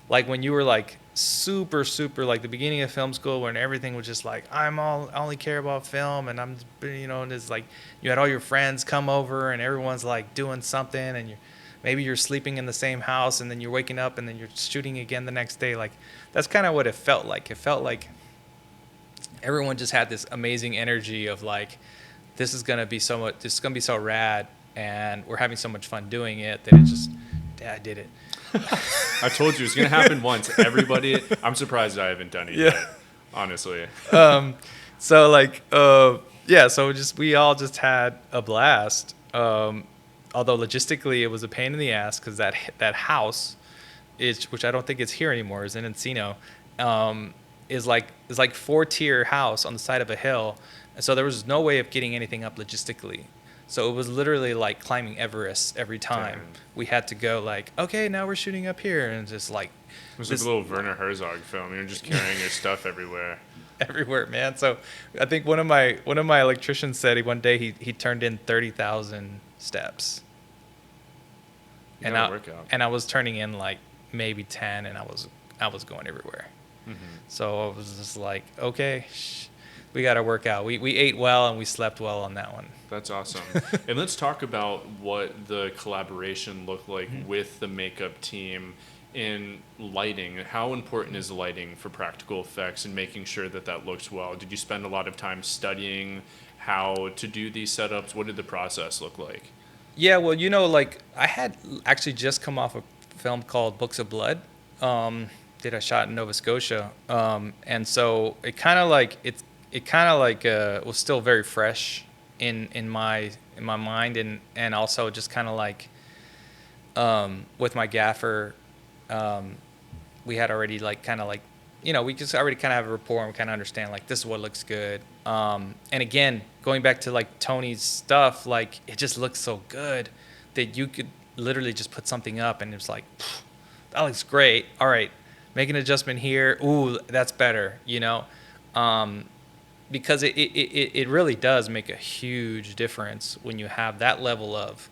like when you were like super like the beginning of film school when everything was just like I only care about film, and and it's like you had all your friends come over and everyone's like doing something, and maybe you're sleeping in the same house, and then you're waking up and then you're shooting again the next day. Like that's kind of what it felt like. It felt like everyone just had this amazing energy of like this is gonna be so rad, and we're having so much fun doing it that it just I did it. I told you it's gonna happen once. Everybody, I'm surprised I haven't done it yet. Honestly. So like, yeah. So we all just had a blast. Although logistically it was a pain in the ass because that house which I don't think is here anymore, is in Encino, is like 4-tier house on the side of a hill, and so there was no way of getting anything up logistically. So it was literally like climbing Everest every time. Damn. We had to go like, okay, now we're shooting up here, and just like It was like a little Werner Herzog film. You're just carrying your stuff everywhere. everywhere, man. So I think one of my electricians said one day he turned in 30,000 steps, You and gotta work out. I was turning in like maybe 10, and I was going everywhere. So I was just like, okay, we got to work out. We ate well and we slept well on that one. That's awesome. And let's talk about what the collaboration looked like with the makeup team in lighting. How important is lighting for practical effects and making sure that looks well? Did you spend a lot of time studying how to do these setups? What did the process look like? Yeah, well, like I had actually just come off a film called Books of Blood that I shot in Nova Scotia, and so it kind of like was still very fresh in my mind, and also just kind of like with my gaffer, we had already like kind of like we just already kind of have a rapport and we kind of understand like this is what looks good. And again, going back to like Tony's stuff, like it just looks so good that you could literally just put something up and it's like that looks great. All right, make an adjustment here. Ooh, that's better. Because it really does make a huge difference when you have that level of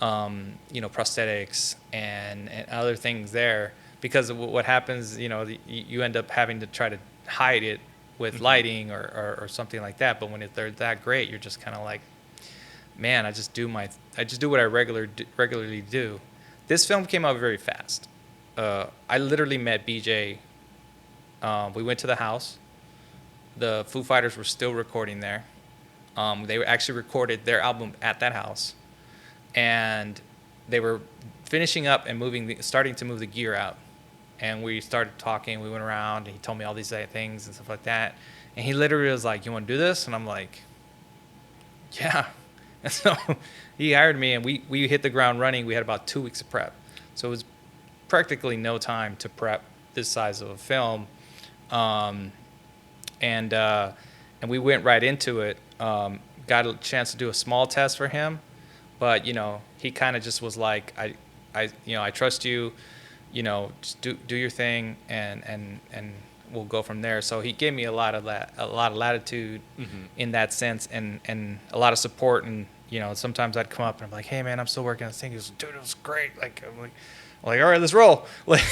prosthetics and other things there, because what happens, you end up having to try to hide it with lighting or something like that. But when they're that great, you're just kind of like, man, I just do what I regularly do. This film came out very fast. I literally met BJ. We went to the house. The Foo Fighters were still recording there. They actually recorded their album at that house, and they were finishing up and starting to move the gear out. And we started talking. We went around, and he told me all these things and stuff like that. And he literally was like, "You want to do this?" And I'm like, "Yeah." And so he hired me, and we hit the ground running. We had about 2 weeks of prep, so it was practically no time to prep this size of a film. And we went right into it. Got a chance to do a small test for him, but he kind of just was like, I trust you, just do your thing, and we'll go from there. So he gave me a lot of latitude in that sense, and a lot of support. And sometimes I'd come up and I'm like, hey man, I'm still working on this thing. He goes, dude, it was great. Like I'm like, all right, let's roll. Like,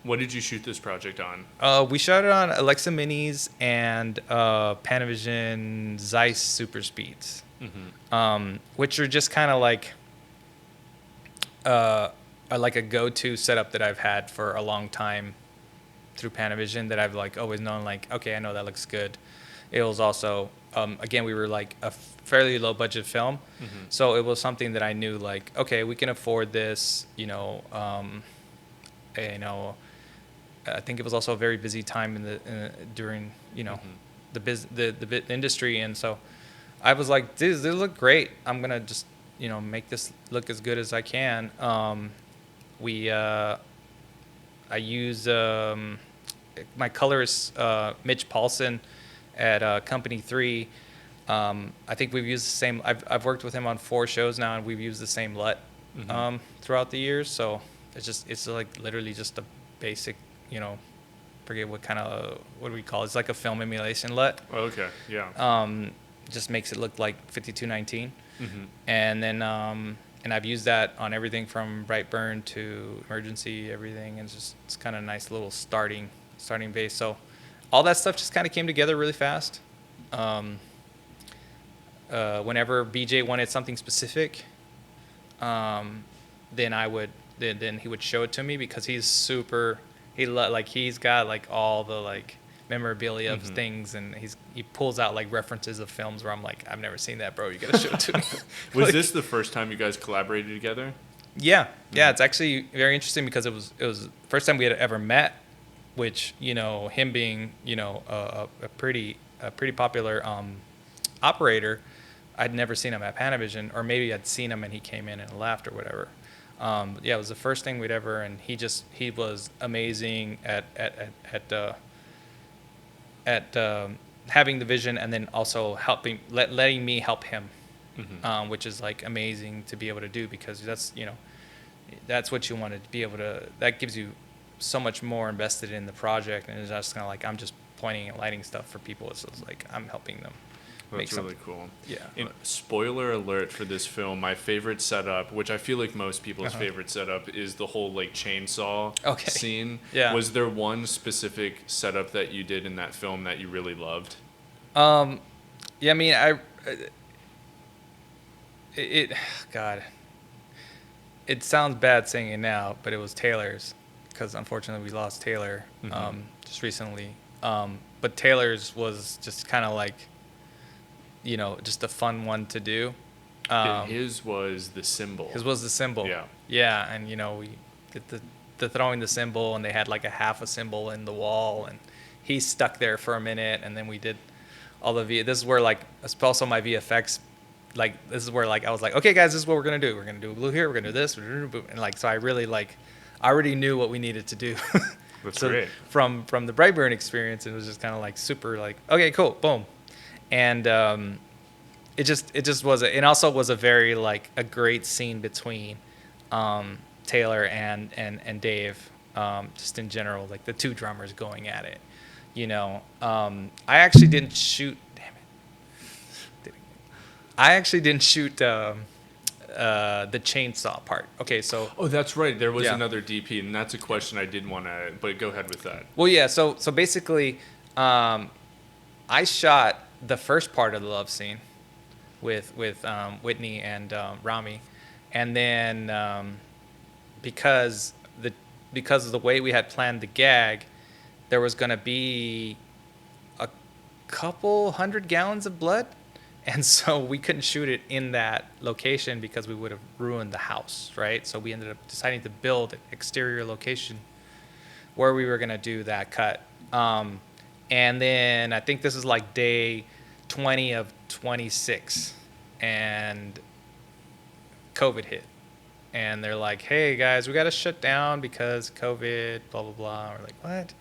What did you shoot this project on? We shot it on Alexa Minis and Panavision Zeiss Super Speeds, which are just kind of like a go-to setup that I've had for a long time through Panavision that I've like always known, like, okay, I know that looks good. It was also, again, we were like a fairly low budget film. So it was something that I knew, like, okay, we can afford this, you know, I think it was also a very busy time during, you know, the industry. And so I was like, dude, this look great. I'm going to just, you know, make this look as good as I can. I use my colorist, Mitch Paulson at Company 3. I think we've used the same. I've worked with him on 4 shows now, and we've used the same LUT throughout the years. So it's like literally just a basic, you know, forget what do we call it? It's like a film emulation LUT. Oh, okay, yeah. Just makes it look like 5219. And then and I've used that on everything from Brightburn to Emergency, everything. And it's kind of a nice little starting base. So all that stuff just kind of came together really fast. Whenever BJ wanted something specific, then then he would show it to me, because he's super, he's got like all the like memorabilia of things, and he pulls out like references of films where I'm like, I've never seen that, bro. You gotta show it to me. Was this the first time you guys collaborated together? Yeah. It's actually very interesting, because it was the first time we had ever met, which, you know, him being, you know, a pretty popular operator. I'd never seen him at Panavision, or maybe I'd seen him and he came in and left or whatever. Yeah, it was the first thing we'd ever, and he was amazing at having the vision, and then also letting me help him, which is like amazing to be able to do, because that's, you know, that's what you want to be able to, that gives you so much more invested in the project, and it's just kind of like, I'm just pointing and lighting stuff for people. So it's like, I'm helping them. That's really cool. Yeah. And spoiler alert for this film, my favorite setup, which I feel like most people's favorite setup, is the whole like chainsaw scene. Yeah. Was there one specific setup that you did in that film that you really loved? Yeah, I mean, God, it sounds bad saying it now, but it was Taylor's, because unfortunately we lost Taylor just recently. But Taylor's was just kind of like, you know, just a fun one to do. His was the symbol. Yeah. Yeah, and you know, we did the throwing the symbol, and they had like a half a symbol in the wall, and he stuck there for a minute, and then we did all the this is where like, it's also my VFX, like this is where like I was like, okay guys, this is what we're gonna do. We're gonna do blue here, we're gonna do this, and like, so I really like, I already knew what we needed to do. That's so great. From the Brightburn experience, it was just kind of like super like, okay, cool, boom. And it just was it also was a very like a great scene between Taylor and Dave, just in general, like the two drummers going at it, you know. I actually didn't shoot the chainsaw part. Okay, so Oh, that's right. There was another DP, and that's a question I did want to, but go ahead with that. Well, yeah. So basically, I shot the first part of the love scene with Whitney and Rami, and then because of the way we had planned the gag, there was going to be a couple 100 gallons of blood, and so we couldn't shoot it in that location because we would have ruined the house, right? So we ended up deciding to build an exterior location where we were going to do that cut. And then I think this is like day 20 of 26, and COVID hit. And they're like, hey, guys, we got to shut down because COVID, blah, blah, blah. We're like, what?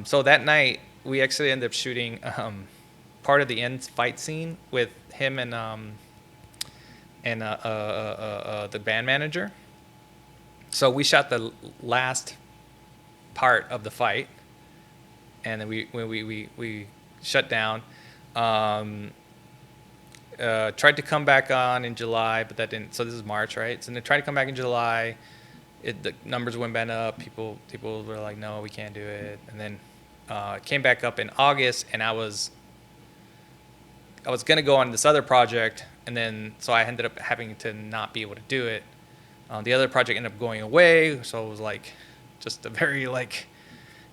So that night, we actually ended up shooting part of the end fight scene with him and the band manager. So we shot the last part of the fight, and then we shut down. Tried to come back on in July, but that didn't. So this is March, right? So they tried to come back in July. The numbers went back up. People were like, no, we can't do it. And then it came back up in August, and I was gonna go on this other project, and then so I ended up having to not be able to do it. The other project ended up going away, so it was like just a very like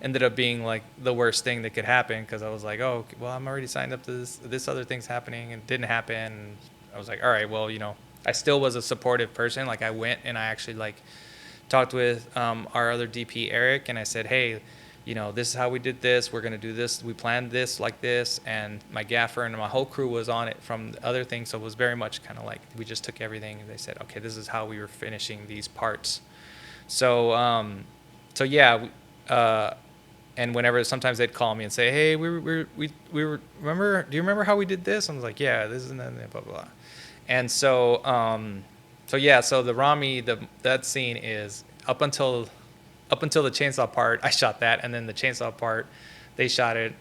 ended up being like the worst thing that could happen, because I was like, oh, well, I'm already signed up to this other thing's happening, and it didn't happen. And I was like, all right, well, I still was a supportive person. Like I went and I actually like talked with our other DP, Eric, and I said, hey, this is how we did this. We're going to do this. We planned this like this. And my gaffer and my whole crew was on it from the other thing. So it was very much kind of like we just took everything and they said, okay, this is how we were finishing these parts. So, yeah. And whenever sometimes they'd call me and say, hey, we were remember, do you remember how we did this? I was like, yeah, this is blah, blah, blah. And so, yeah, so the Rami, that scene is up until the chainsaw part, I shot that, and then the chainsaw part, they shot it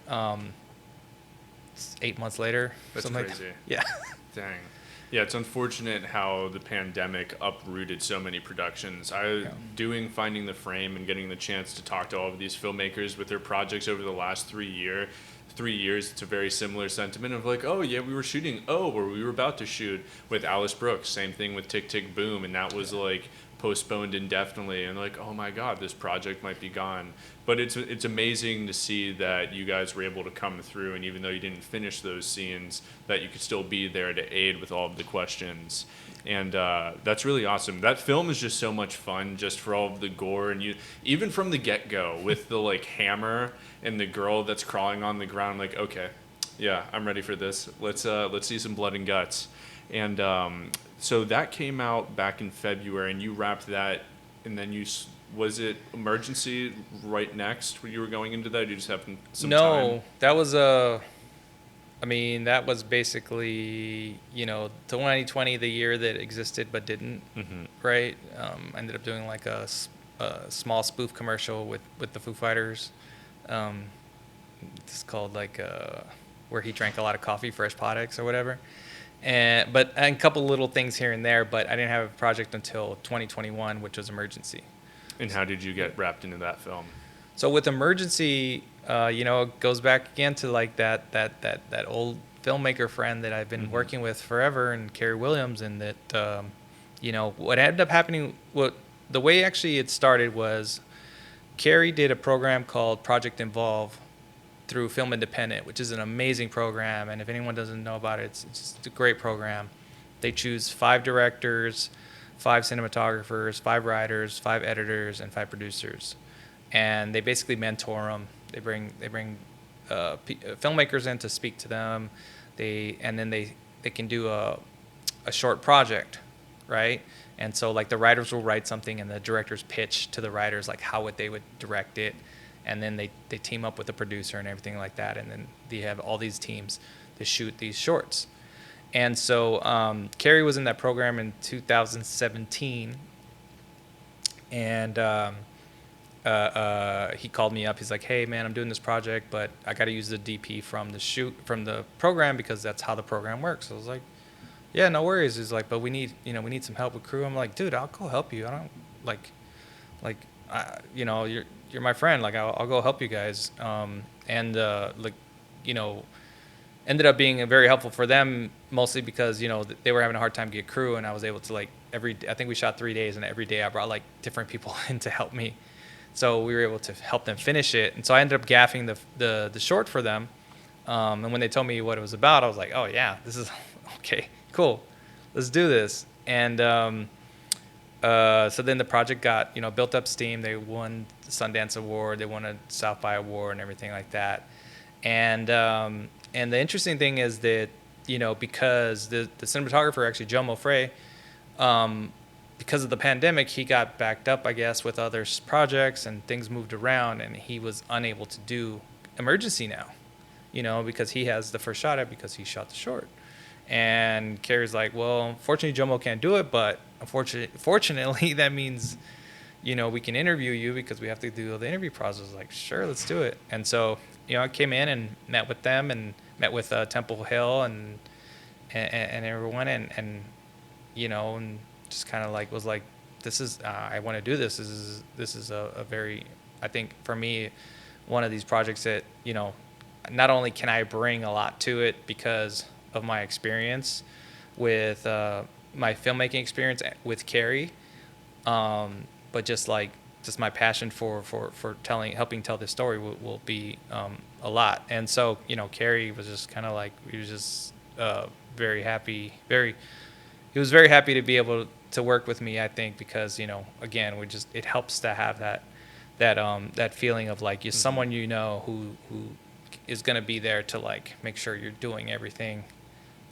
8 months later. That's crazy. Like that. Yeah. Dang. Yeah, it's unfortunate how the pandemic uprooted so many productions. Finding the Frame and getting the chance to talk to all of these filmmakers with their projects over the last 3 years, it's a very similar sentiment of like, oh yeah, we were shooting, or we were about to shoot with Alice Brooks. Same thing with Tick Tick Boom, and that was like postponed indefinitely, and like, oh my God, this project might be gone. But it's amazing to see that you guys were able to come through, and even though you didn't finish those scenes, that you could still be there to aid with all of the questions. And that's really awesome. That film is just so much fun, just for all of the gore, and you even from the get-go with the like hammer and the girl that's crawling on the ground. Like, okay, yeah, I'm ready for this. Let's see some blood and guts. And so that came out back in February, and you wrapped that, and then was it Emergency right next when you were going into that? Or you just have some time? No, that was that was basically, 2020, the year that existed but didn't, right? I ended up doing like a small spoof commercial with the Foo Fighters. It's called like where he drank a lot of coffee, Fresh Products or whatever. And a couple little things here and there, but I didn't have a project until 2021, which was Emergency. And how did you get wrapped into that film? So with Emergency, it goes back again to like that old filmmaker friend that I've been working with forever, and Carrie Williams, and that what ended up happening, the way actually it started was Carrie did a program called Project Involve through Film Independent, which is an amazing program, and if anyone doesn't know about it, it's just a great program. They choose 5 directors, 5 cinematographers, 5 writers, 5 editors, and 5 producers, and they basically mentor them. They bring filmmakers in to speak to them. And then they can do a short project, right? And so like the writers will write something, and the directors pitch to the writers like how they would direct it, and then they team up with the producer and everything like that, and then they have all these teams to shoot these shorts. And so Carrie was in that program in 2017, and he called me up. He's like, "Hey, man, I'm doing this project, but I got to use the DP from the program because that's how the program works." I was like, "Yeah, no worries." He's like, "But we need some help with crew." I'm like, "Dude, I'll go help you. I don't you're my friend. Like, I'll go help you guys." Ended up being very helpful for them, mostly because they were having a hard time to get crew, and I was able to I think we shot 3 days, and every day I brought like different people in to help me. So we were able to help them finish it, and so I ended up gaffing the short for them. And when they told me what it was about, I was like, "Oh yeah, this is okay, cool, let's do this." And so then the project got built up steam. They won the Sundance Award, they won a South by Award, and everything like that. And the interesting thing is that because the cinematographer, actually Joe Mofrey, because of the pandemic, he got backed up, I guess, with other projects, and things moved around, and he was unable to do Emergency now, because he has the first shot at it because he shot the short. And Carrie's like, "Well, unfortunately, Jomo can't do it, but fortunately, that means, we can interview you because we have to do the interview process." Like, sure, let's do it. And so, I came in and met with them, and met with Temple Hill and everyone, and just kind of was like, this is I want to do this. This is a very, I think for me, one of these projects that not only can I bring a lot to it because of my experience with my filmmaking experience with Carrie, but just like just my passion for helping tell this story will be a lot. And so, Carrie was just kind of like, he was just very happy, he was very happy to be able to work with me, I think, because, again, it helps to have that feeling of like, you're someone, who is going to be there to like make sure you're doing everything.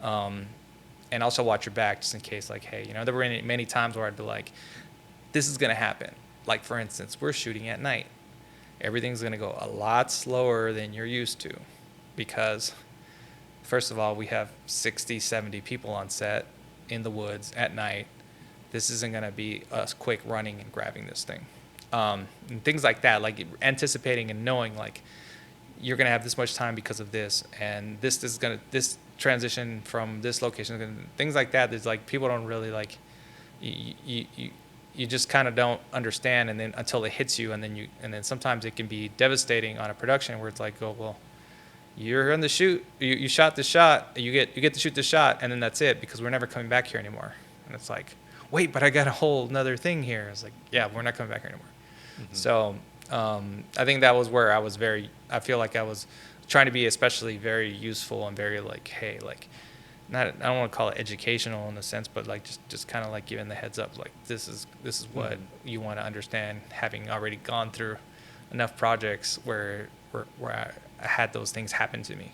And also watch your back just in case, like, hey, there were many times where I'd be like, this is going to happen. Like, for instance, we're shooting at night. Everything's going to go a lot slower than you're used to because, first of all, we have 60, 70 people on set in the woods at night. This isn't going to be us quick running and grabbing this thing. And things like that, like anticipating and knowing, like, you're going to have this much time because of this, and this transition from this location, things like that. There's like, people don't really like, you just kind of don't understand, and then until it hits you, and then sometimes it can be devastating on a production where it's like, oh, well, you're in the shoot, you shot the shot, you get to shoot the shot, and then that's it, because we're never coming back here anymore. And it's like, wait, but I got a whole another thing here. It's like, yeah, we're not coming back here anymore. So I think that was where I feel like I was trying to be especially very useful and very like, hey, like, I don't want to call it educational in a sense, but like just kind of like giving the heads up, like, this is what you want to understand, having already gone through enough projects where I had those things happen to me.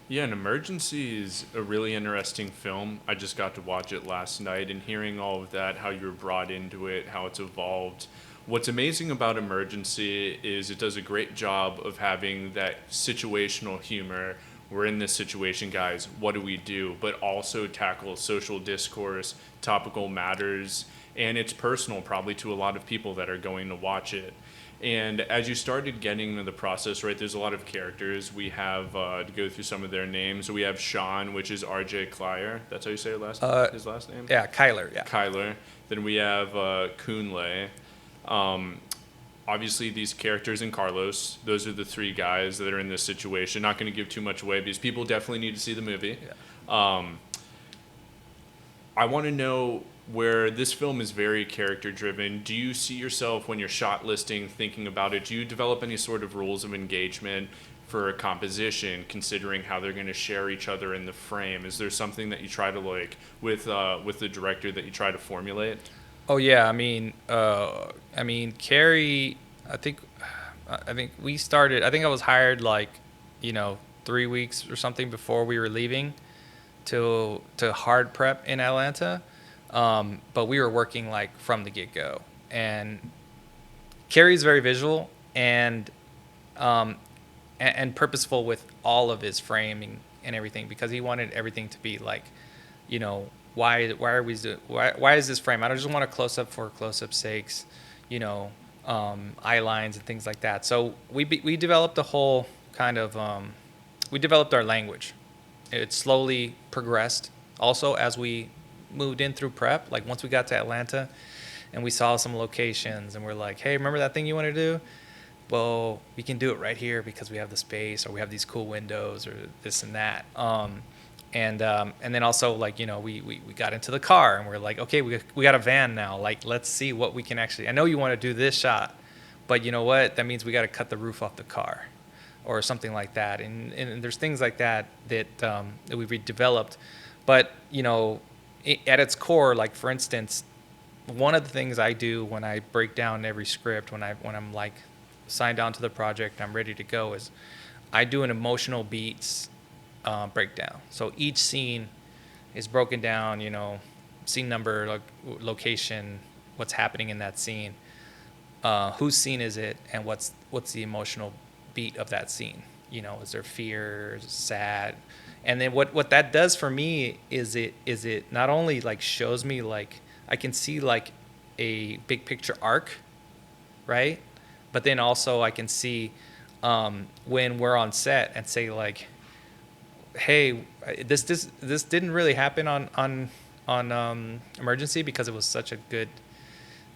Yeah, and Emergency is a really interesting film. I just got to watch it last night, and hearing all of that, how you were brought into it, how it's evolved. What's amazing about Emergency is it does a great job of having that situational humor. We're in this situation, guys, what do we do? But also tackle social discourse, topical matters, and it's personal probably to a lot of people that are going to watch it. And as you started getting into the process, right, there's a lot of characters. We have, to go through some of their names, we have Sean, which is R.J. Klyer. That's how you say his last name? Yeah, Kyler, yeah. Kyler. Then we have Kunle. Obviously, these characters and Carlos, those are the three guys that are in this situation. Not going to give too much away because people definitely need to see the movie. Yeah. I want to know, where this film is very character driven, do you see yourself when you're shot listing, thinking about it, do you develop any sort of rules of engagement for a composition, considering how they're going to share each other in the frame? Is there something that you try to, like, with the director, that you try to formulate? Oh yeah, I mean, Carrie, I think we started. I think I was hired like, 3 weeks or something before we were leaving to hard prep in Atlanta, but we were working like from the get go. And Carrie's very visual and purposeful with all of his framing and everything, because he wanted everything to be like, why is this frame? I don't just want a close-up for close-up sakes, eye lines and things like that. So we developed a whole kind of, we developed our language. It slowly progressed also as we moved in through prep. Like once we got to Atlanta and we saw some locations and we're like, hey, remember that thing you want to do? Well, we can do it right here because we have the space, or we have these cool windows, or this and that. And then also, like, we got into the car and we're like, okay, we got a van now. Like, let's see what we can actually, I know you want to do this shot, but you know what? That means we got to cut the roof off the car or something like that. And there's things like that we've developed. But, at its core, like, for instance, one of the things I do when I break down every script, when I'm like signed on to the project, I'm ready to go, is I do an emotional beats breakdown. So each scene is broken down, scene number, location, what's happening in that scene, whose scene is it, and what's the emotional beat of that scene. Is there fear, is it sad? And then what that does for me is it not only like shows me, like, I can see like a big picture arc, right? But then also I can see when we're on set and say, like, hey, this didn't really happen on Emergency because it was such a good,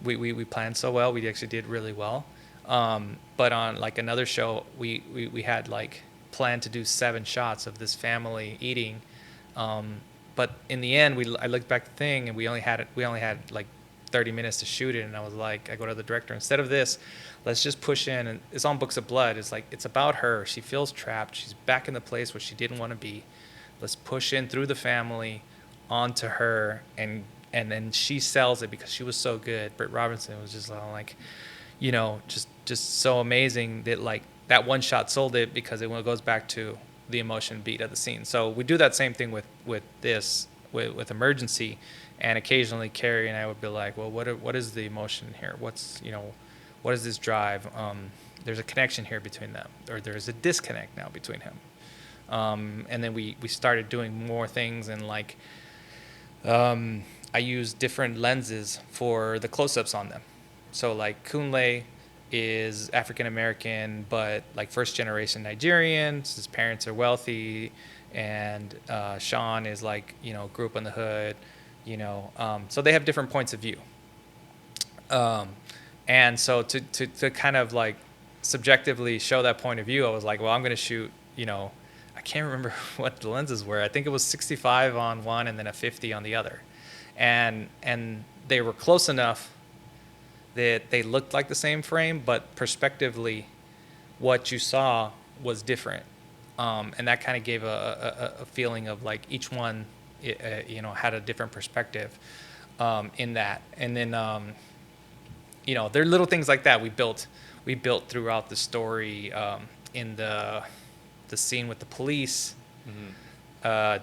we planned so well, we actually did really well. But on like another show, we had like planned to do 7 shots of this family eating, but in the end I looked back at the thing and we only had like 30 minutes to shoot it. And I was like, I go to the director, instead of this, let's just push in. And it's on Books of Blood. It's like, it's about her. She feels trapped. She's back in the place where she didn't want to be. Let's push in through the family onto her. And then she sells it because she was so good. Britt Robinson was just like, you know, just so amazing that like that one shot sold it, because it goes back to the emotion beat of the scene. So we do that same thing with this, with Emergency, and occasionally Carrie and I would be like, well, what is the emotion here? What's, you know, what is this drive? There's a connection here between them, or there's a disconnect now between him. And then we started doing more things, and like I used different lenses for the close-ups on them. So like Kunle is African American, but like first generation Nigerian. His parents are wealthy, and Sean is like, you know, grew up in the hood, you know. So they have different points of view. And so to kind of like subjectively show that point of view, I was like, well, I'm going to shoot, you know, I can't remember what the lenses were. I think it was 65 on one and then a 50 on the other. And they were close enough that they looked like the same frame, but perspectively, what you saw was different. And that kind of gave a feeling of like each one, you know, had a different perspective in that. And then, you know, there are little things like that we built throughout the story. In the scene with the police, I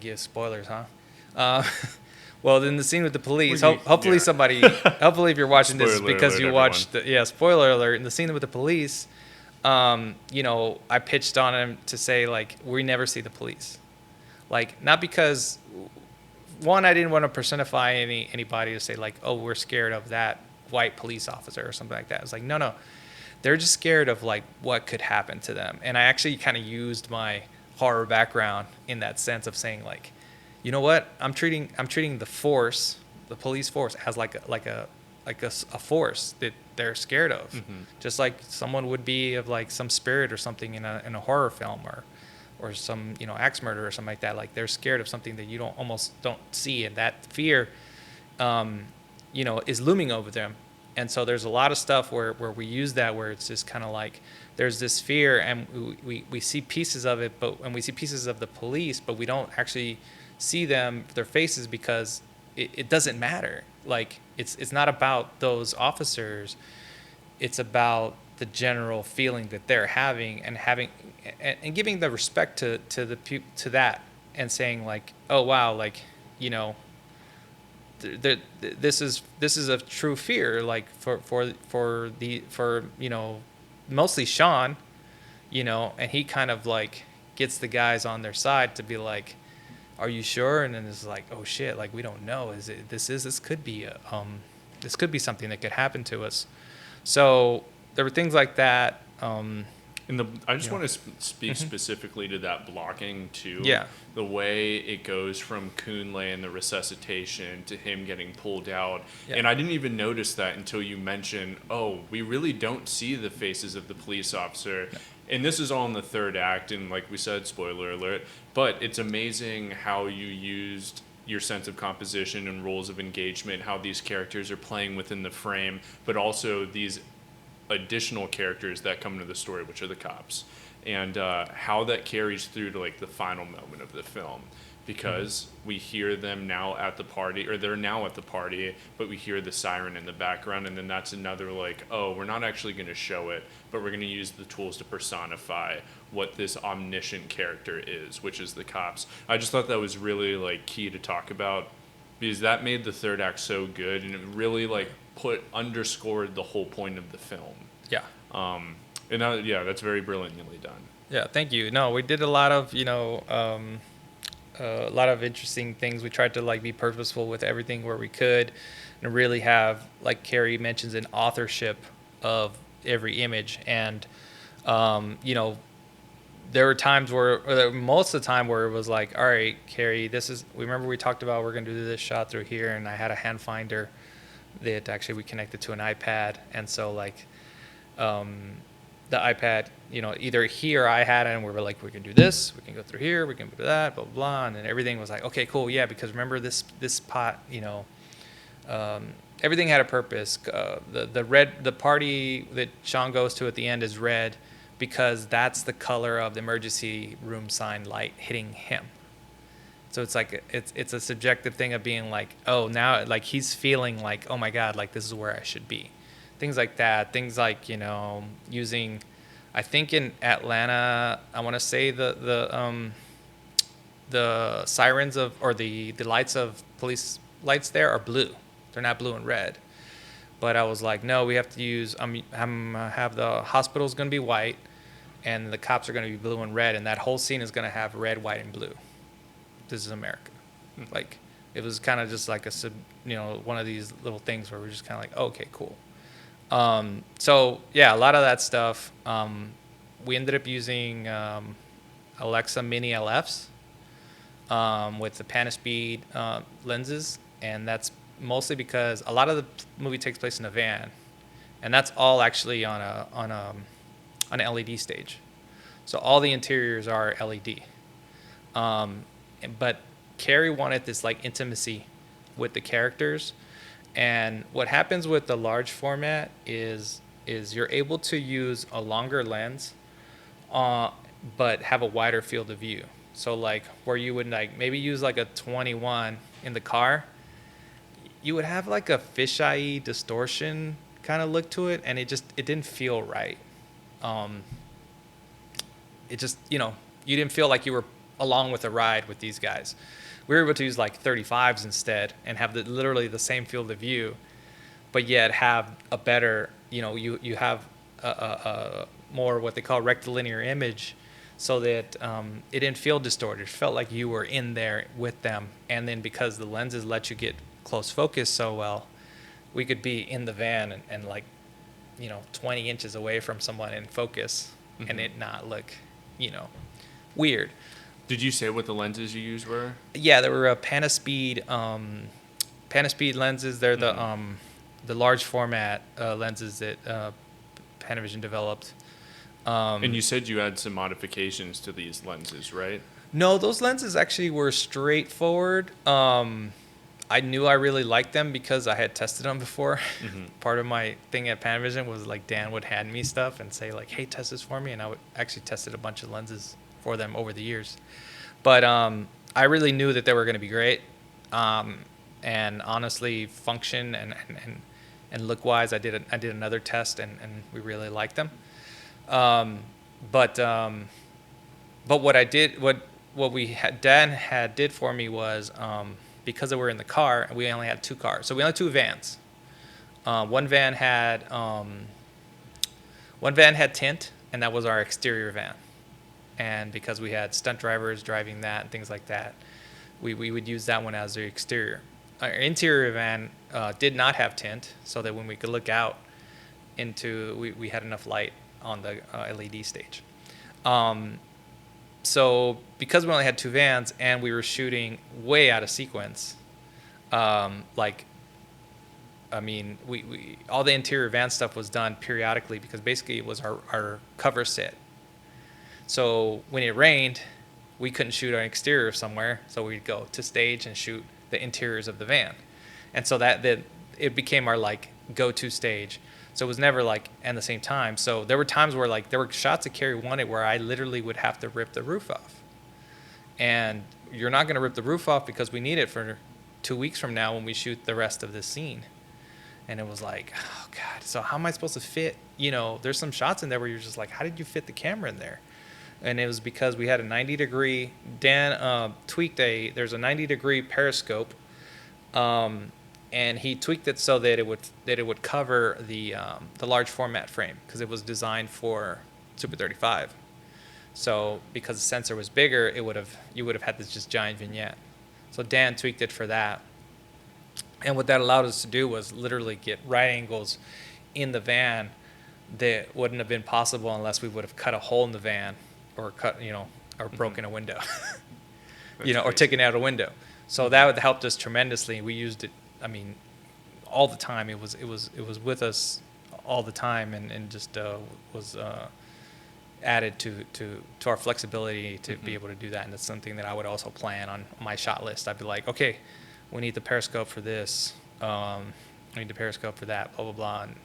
give spoilers, huh? Well, in the scene with the police, hopefully somebody, hopefully if you're watching this, Spoiler because alert, you watched, spoiler alert, in the scene with the police, you know, I pitched on him to say, like, we never see the police. Like, not because, one, I didn't want to personify anybody to say, like, oh, we're scared of that white police officer or something like that. It's like, no. They're just scared of, like, what could happen to them. And I actually kind of used my horror background in that sense of saying, like, you know what? I'm treating the force, the police force, as like a force that they're scared of, just like someone would be of like some spirit or something in a horror film, or some, you know, axe murder or something like that. Like, they're scared of something that you almost don't see, and that fear, you know, is looming over them. And so there's a lot of stuff where we use that, where it's just kind of like there's this fear, and we see pieces of it, and we see pieces of the police, but we don't actually see their faces, because it doesn't matter. Like, it's not about those officers. It's about the general feeling that they're having, and giving the respect to that, and saying, like, oh wow, like, you know, this is a true fear, like for you know, mostly Sean, you know, and he kind of like gets the guys on their side to be like, are you sure? And then it's like, oh shit, like, we don't know. This could be something that could happen to us. So there were things like that. I just want to speak specifically to that blocking too. Yeah. The way it goes from Kunle and the resuscitation to him getting pulled out. Yeah. And I didn't even notice that until you mentioned, oh, we really don't see the faces of the police officer. Yeah. And this is all in the third act, and like we said, spoiler alert, but it's amazing how you used your sense of composition and rules of engagement, how these characters are playing within the frame, but also these additional characters that come into the story, which are the cops, and how that carries through to like the final moment of the film, because we hear them now at the party, or they're now at the party, but we hear the siren in the background, and then that's another like, oh, we're not actually going to show it, but we're going to use the tools to personify what this omniscient character is, which is the cops. I just thought that was really like key to talk about, because that made the third act so good, and it really like underscored the whole point of the film. Yeah. And that's very brilliantly done. Yeah, thank you. No, we did a lot of, you know, a lot of interesting things. We tried to like be purposeful with everything where we could, and really have, like Carrie mentions, an authorship of every image. And you know, there were times most of the time where it was like, all right, Carrie, remember we talked about we're going to do this shot through here, and I had a hand finder that actually we connected to an iPad. And so like the iPad, you know, either he or I had it, and we were like, we can do this, we can go through here, we can do that, blah, blah, blah. And then everything was like, okay, cool, yeah, because remember this spot, you know, Everything had a purpose. The party that Sean goes to at the end is red because that's the color of the emergency room sign light hitting him. So it's like it's a subjective thing of being like, oh, now like he's feeling like, oh my God, like this is where I should be. Things like that. Things like, using, I think in Atlanta, I want to say the sirens or the lights of police lights there are blue. They're not blue and red. But I was like, no, we have to use. Have the hospital's going to be white, and the cops are going to be blue and red, and that whole scene is going to have red, white, and blue. This is America. Like, it was kind of just like one of these little things where we're just kind of like, oh, okay, cool. So yeah, a lot of that stuff. We ended up using Alexa Mini LFs with the Panavision lenses, and that's mostly because a lot of the movie takes place in a van, and that's all actually on an LED stage. So all the interiors are LED. But Carrie wanted this like intimacy with the characters, and what happens with the large format is you're able to use a longer lens, but have a wider field of view. So like where you would like maybe use like a 21 in the car, you would have like a fisheye distortion kind of look to it, and it didn't feel right. It just you didn't feel like you were along with a ride with these guys. We were able to use like 35s instead and have literally the same field of view, but yet have a better, you have a more what they call rectilinear image, so that it didn't feel distorted. It felt like you were in there with them. And then because the lenses let you get close focus so well, we could be in the van and like, 20 inches away from someone in focus, and it not look, weird. Did you say what the lenses you used were? Yeah, there were Panavision lenses. They're the large format lenses that Panavision developed. And you said you had some modifications to these lenses, right? No, those lenses actually were straightforward. I knew I really liked them because I had tested them before. Part of my thing at Panavision was like Dan would hand me stuff and say like, hey, test this for me. And I would actually tested a bunch of lenses for them over the years. But I really knew that they were going to be great. And honestly, function and look-wise, I did another test, and we really liked them. But what I did, what Dan did for me was, because we were in the car, and we only had two cars, so we only had two vans. One van had tint, and that was our exterior van. And because we had stunt drivers driving that and things like that, we would use that one as the exterior. Our interior van did not have tint, so that when we could look out we had enough light on the LED stage. So because we only had two vans and we were shooting way out of sequence, we all the interior van stuff was done periodically because basically it was our cover set. So when it rained, we couldn't shoot our exterior somewhere, so we'd go to stage and shoot the interiors of the van. And so that it became our like go-to stage. So it was never like at the same time. So there were times where like there were shots that Carrie wanted where I literally would have to rip the roof off. And you're not going to rip the roof off because we need it for 2 weeks from now when we shoot the rest of this scene. And it was like, oh God, so how am I supposed to fit? There's some shots in there where you're just like, how did you fit the camera in there? And it was because we had a 90-degree, Dan tweaked there's a 90-degree periscope, and he tweaked it so that it would cover the large format frame because it was designed for Super 35. So because the sensor was bigger, you would have had this just giant vignette. So Dan tweaked it for that, and what that allowed us to do was literally get right angles in the van that wouldn't have been possible unless we would have cut a hole in the van or or broken a window, or taken out a window. So that helped us tremendously. We used it, all the time. It was with us all the time, and just was added to our flexibility to be able to do that. And that's something that I would also plan on my shot list. I'd be like, okay, we need the periscope for this. I need the periscope for that, blah blah blah. And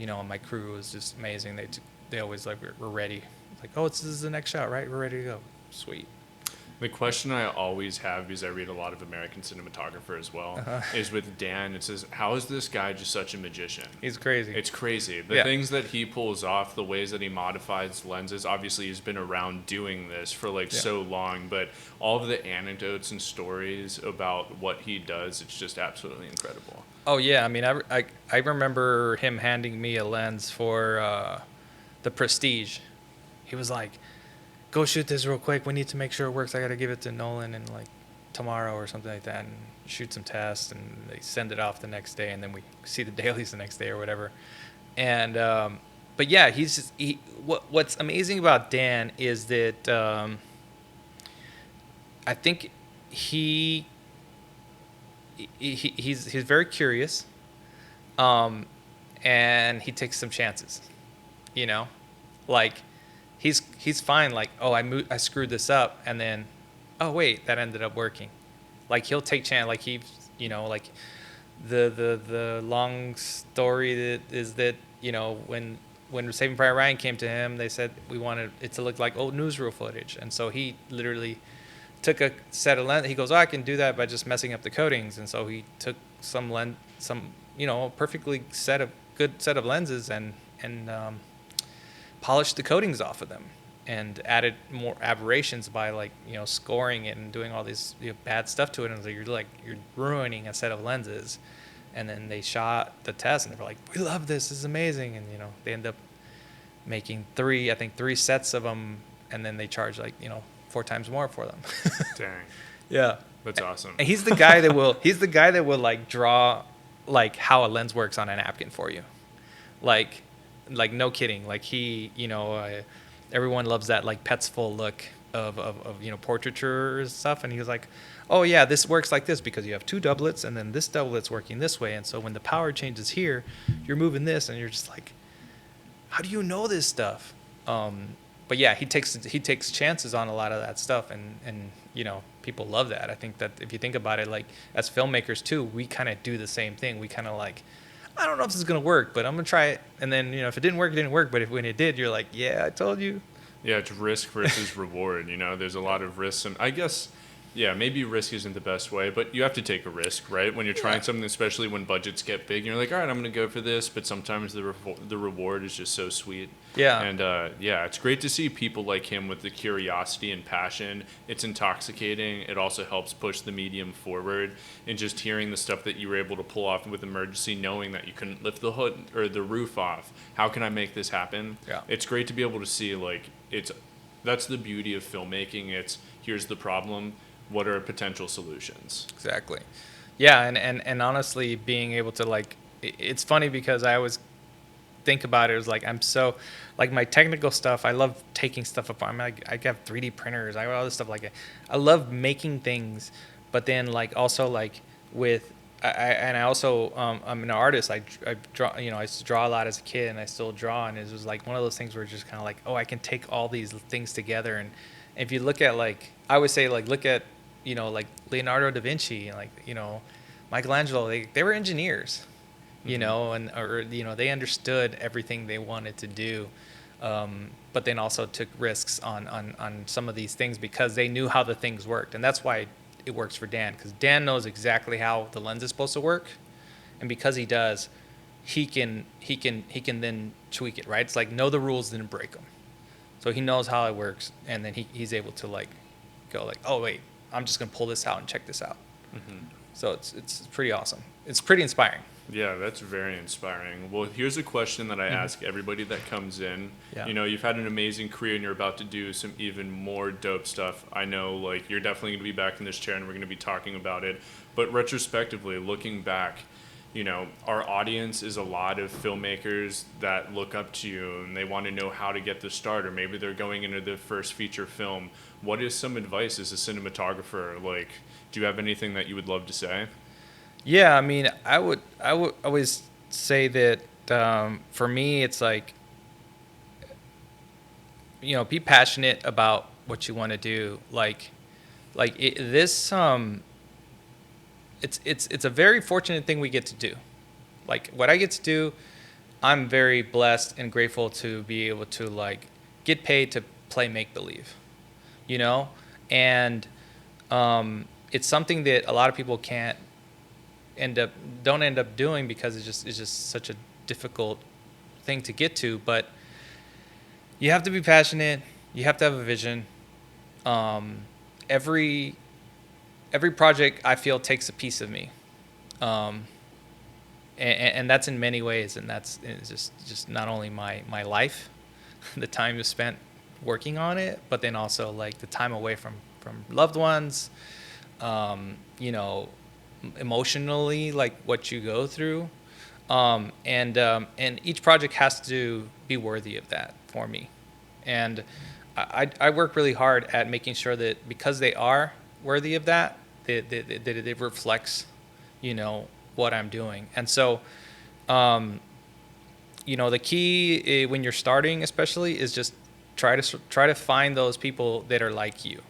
and my crew was just amazing. They always like we're ready. Like, oh, this is the next shot, right? We're ready to go. Sweet. The question I always have, because I read a lot of American cinematographer as well, is with Dan. It says, how is this guy just such a magician? He's crazy. It's crazy. The things that he pulls off, the ways that he modifies lenses. Obviously, he's been around doing this for so long, but all of the anecdotes and stories about what he does, it's just absolutely incredible. Oh yeah, I mean, I remember him handing me a lens for the Prestige. He was like, go shoot this real quick. We need to make sure it works. I got to give it to Nolan and like tomorrow or something like that, and shoot some tests, and they send it off the next day, and then we see the dailies the next day or whatever. And but yeah, what's amazing about Dan is that I think he's very curious, and he takes some chances, like. He's fine. Like, oh, I screwed this up, and then, oh wait, that ended up working. Like he'll take chance. Like like the long story that is that when Saving Private Ryan came to him, they said we wanted it to look like old newsreel footage, and so he literally took a set of lens. He goes, oh, I can do that by just messing up the coatings, and so he took some perfectly good set of lenses and polished the coatings off of them and added more aberrations by scoring it and doing all these bad stuff to it, and you're ruining a set of lenses. And then they shot the test and they were like, we love this is amazing, and they end up making three sets of them, and then they charge 4 times more for them. Dang. Yeah, that's awesome. And he's the guy that will draw how a lens works on a napkin for you, like no kidding. Like he, everyone loves that pets full look of portraiture and stuff. And he was like, oh yeah, this works like this because you have 2 doublets, and then this doublet's working this way. And so when the power changes here, you're moving this, and you're just like, how do you know this stuff? But yeah, he takes chances on a lot of that stuff, and people love that. I think that if you think about it, as filmmakers too, we kind of do the same thing. We kind of I don't know if this is going to work, but I'm going to try it. And then, if it didn't work, it didn't work. But when it did, you're like, yeah, I told you. Yeah, it's risk versus reward. There's a lot of risks. And I guess, yeah, maybe risk isn't the best way, but you have to take a risk, right? When you're trying something, especially when budgets get big, you're like, all right, I'm going to go for this. But sometimes the reward is just so sweet. Yeah. And, it's great to see people like him with the curiosity and passion. It's intoxicating. It also helps push the medium forward. And just hearing the stuff that you were able to pull off with Emergency, knowing that you couldn't lift the hood or the roof off. How can I make this happen? Yeah. It's great to be able to see, that's the beauty of filmmaking. It's here's the problem. What are potential solutions? Exactly. Yeah, and honestly, being able to it's funny because I always think about it as I'm so my technical stuff. I love taking stuff apart. I have 3D printers. I have all this stuff I love making things, but then also with I also I'm an artist. I draw. I used to draw a lot as a kid, and I still draw. And it was one of those things where it's just kind of oh, I can take all these things together. And if you look at I always say look at Leonardo da Vinci and Michelangelo. They were engineers, and they understood everything they wanted to do, but then also took risks on some of these things because they knew how the things worked. And that's why it works for Dan, because Dan knows exactly how the lens is supposed to work, and because he does, he can then tweak it, right? It's know the rules, didn't break them. So he knows how it works, and then he's able to go oh wait, I'm just gonna pull this out and check this out. Mm-hmm. So it's pretty awesome. It's pretty inspiring. Yeah, that's very inspiring. Well, here's a question that I ask everybody that comes in. Yeah. You've had an amazing career and you're about to do some even more dope stuff. I know, you're definitely going to be back in this chair and we're going to be talking about it. But retrospectively, looking back, our audience is a lot of filmmakers that look up to you and they want to know how to get the start, or maybe they're going into their first feature film. What is some advice as a cinematographer? Do you have anything that you would love to say? Yeah, I mean, I would always say that for me, it's be passionate about what you want to do. it's a very fortunate thing we get to do. Like what I get to do, I'm very blessed and grateful to be able to like get paid to play make believe, you know, and it's something that a lot of people can't don't end up doing because it's just such a difficult thing to get to. But you have to be passionate. You have to have a vision. Every project I feel takes a piece of me, and that's in many ways. And that's it's just not only my life, the time you spent working on it, but then also like the time away from loved ones, you know, emotionally, like what you go through, and each project has to be worthy of that for me. And I work really hard at making sure that because they are worthy of that, that it reflects, you know, what I'm doing. And so, you know, the key when you're starting, especially, is just try to find those people that are like you.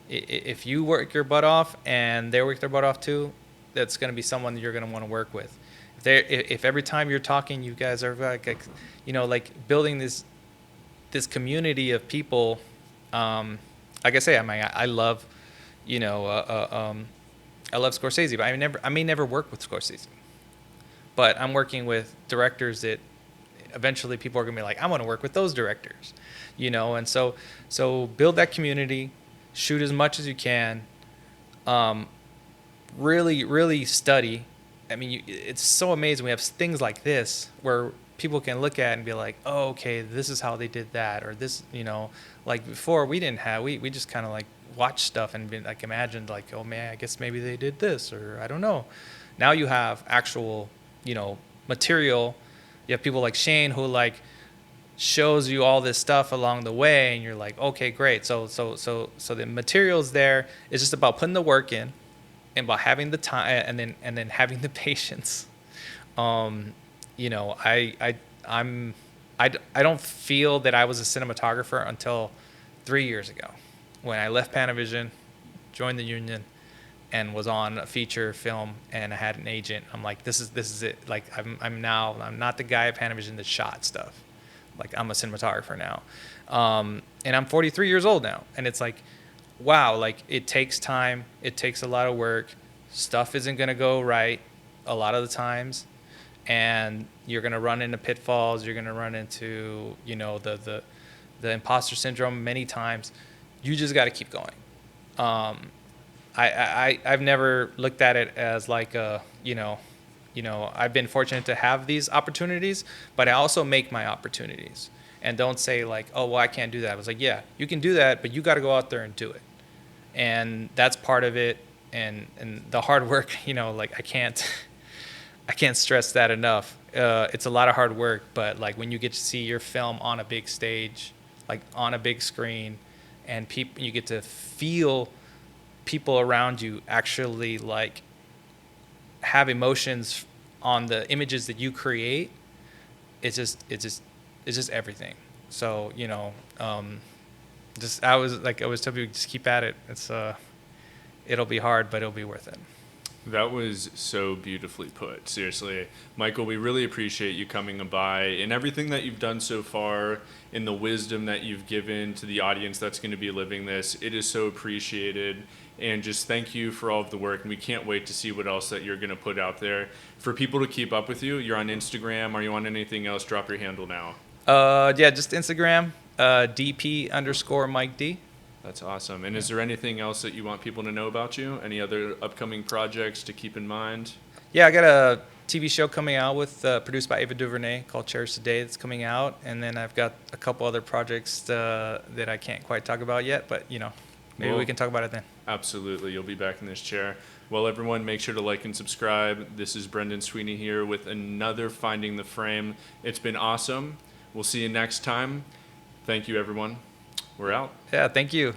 If you work your butt off and they work their butt off too, that's going to be someone that you're going to want to work with. If every time you're talking, you guys are like, you know, like building this community of people. Like I say, I love, you know, I love Scorsese, but I may never work with Scorsese. But I'm working with directors that eventually people are going to be like, I want to work with those directors, you know. And so build that community, shoot as much as you can, really study. I mean, it's so amazing. We have things like this where people can look at and be like, oh, okay, this is how they did that, or this, you know, like before we just kind of like watched stuff and been like imagined like, oh man, I guess maybe they did this, or I don't know. Now you have actual, you know, material. You have people like Shane who like shows you all this stuff along the way, and you're like, okay, great. So the material's there. It's just about putting the work in, and about having the time, and then having the patience. You know, I don't feel that I was a cinematographer until 3 years ago, when I left Panavision, joined the union, and was on a feature film, and I had an agent. I'm like, this is it. Like I'm not the guy at Panavision that shot stuff. Like I'm a cinematographer now, and I'm 43 years old now, and it's like, wow, like it takes time, it takes a lot of work. Stuff isn't gonna go right a lot of the times, and you're gonna run into pitfalls. You're gonna run into, you know, the imposter syndrome many times. You just got to keep going. I've never looked at it as like a, you know, I've been fortunate to have these opportunities, but I also make my opportunities, and don't say like, oh, well, I can't do that. I was like, yeah, you can do that, but you got to go out there and do it. And that's part of it. And the hard work, you know, like I can't stress that enough. It's a lot of hard work, but like when you get to see your film on a big stage, like on a big screen, and you get to feel people around you actually like have emotions on the images that you create, it's just everything. So, you know, I was telling people, just keep at it. It'll be hard, but it'll be worth it. That was so beautifully put. Seriously, Michael, we really appreciate you coming by and everything that you've done so far, and the wisdom that you've given to the audience that's going to be living this. It is so appreciated. And just thank you for all of the work. And we can't wait to see what else that you're going to put out there. For people to keep up with you, you're on Instagram. Are you on anything else? Drop your handle now. Yeah, just Instagram, DP_Mike D. That's awesome. And is there anything else that you want people to know about you? Any other upcoming projects to keep in mind? Yeah, I got a TV show coming out produced by Ava DuVernay called Cherish Today that's coming out. And then I've got a couple other projects that I can't quite talk about yet, but, you know, maybe we can talk about it then. Absolutely. You'll be back in this chair. Well, everyone, make sure to like and subscribe. This is Brendan Sweeney here with another Finding the Frame. It's been awesome. We'll see you next time. Thank you, everyone. We're out. Yeah, thank you.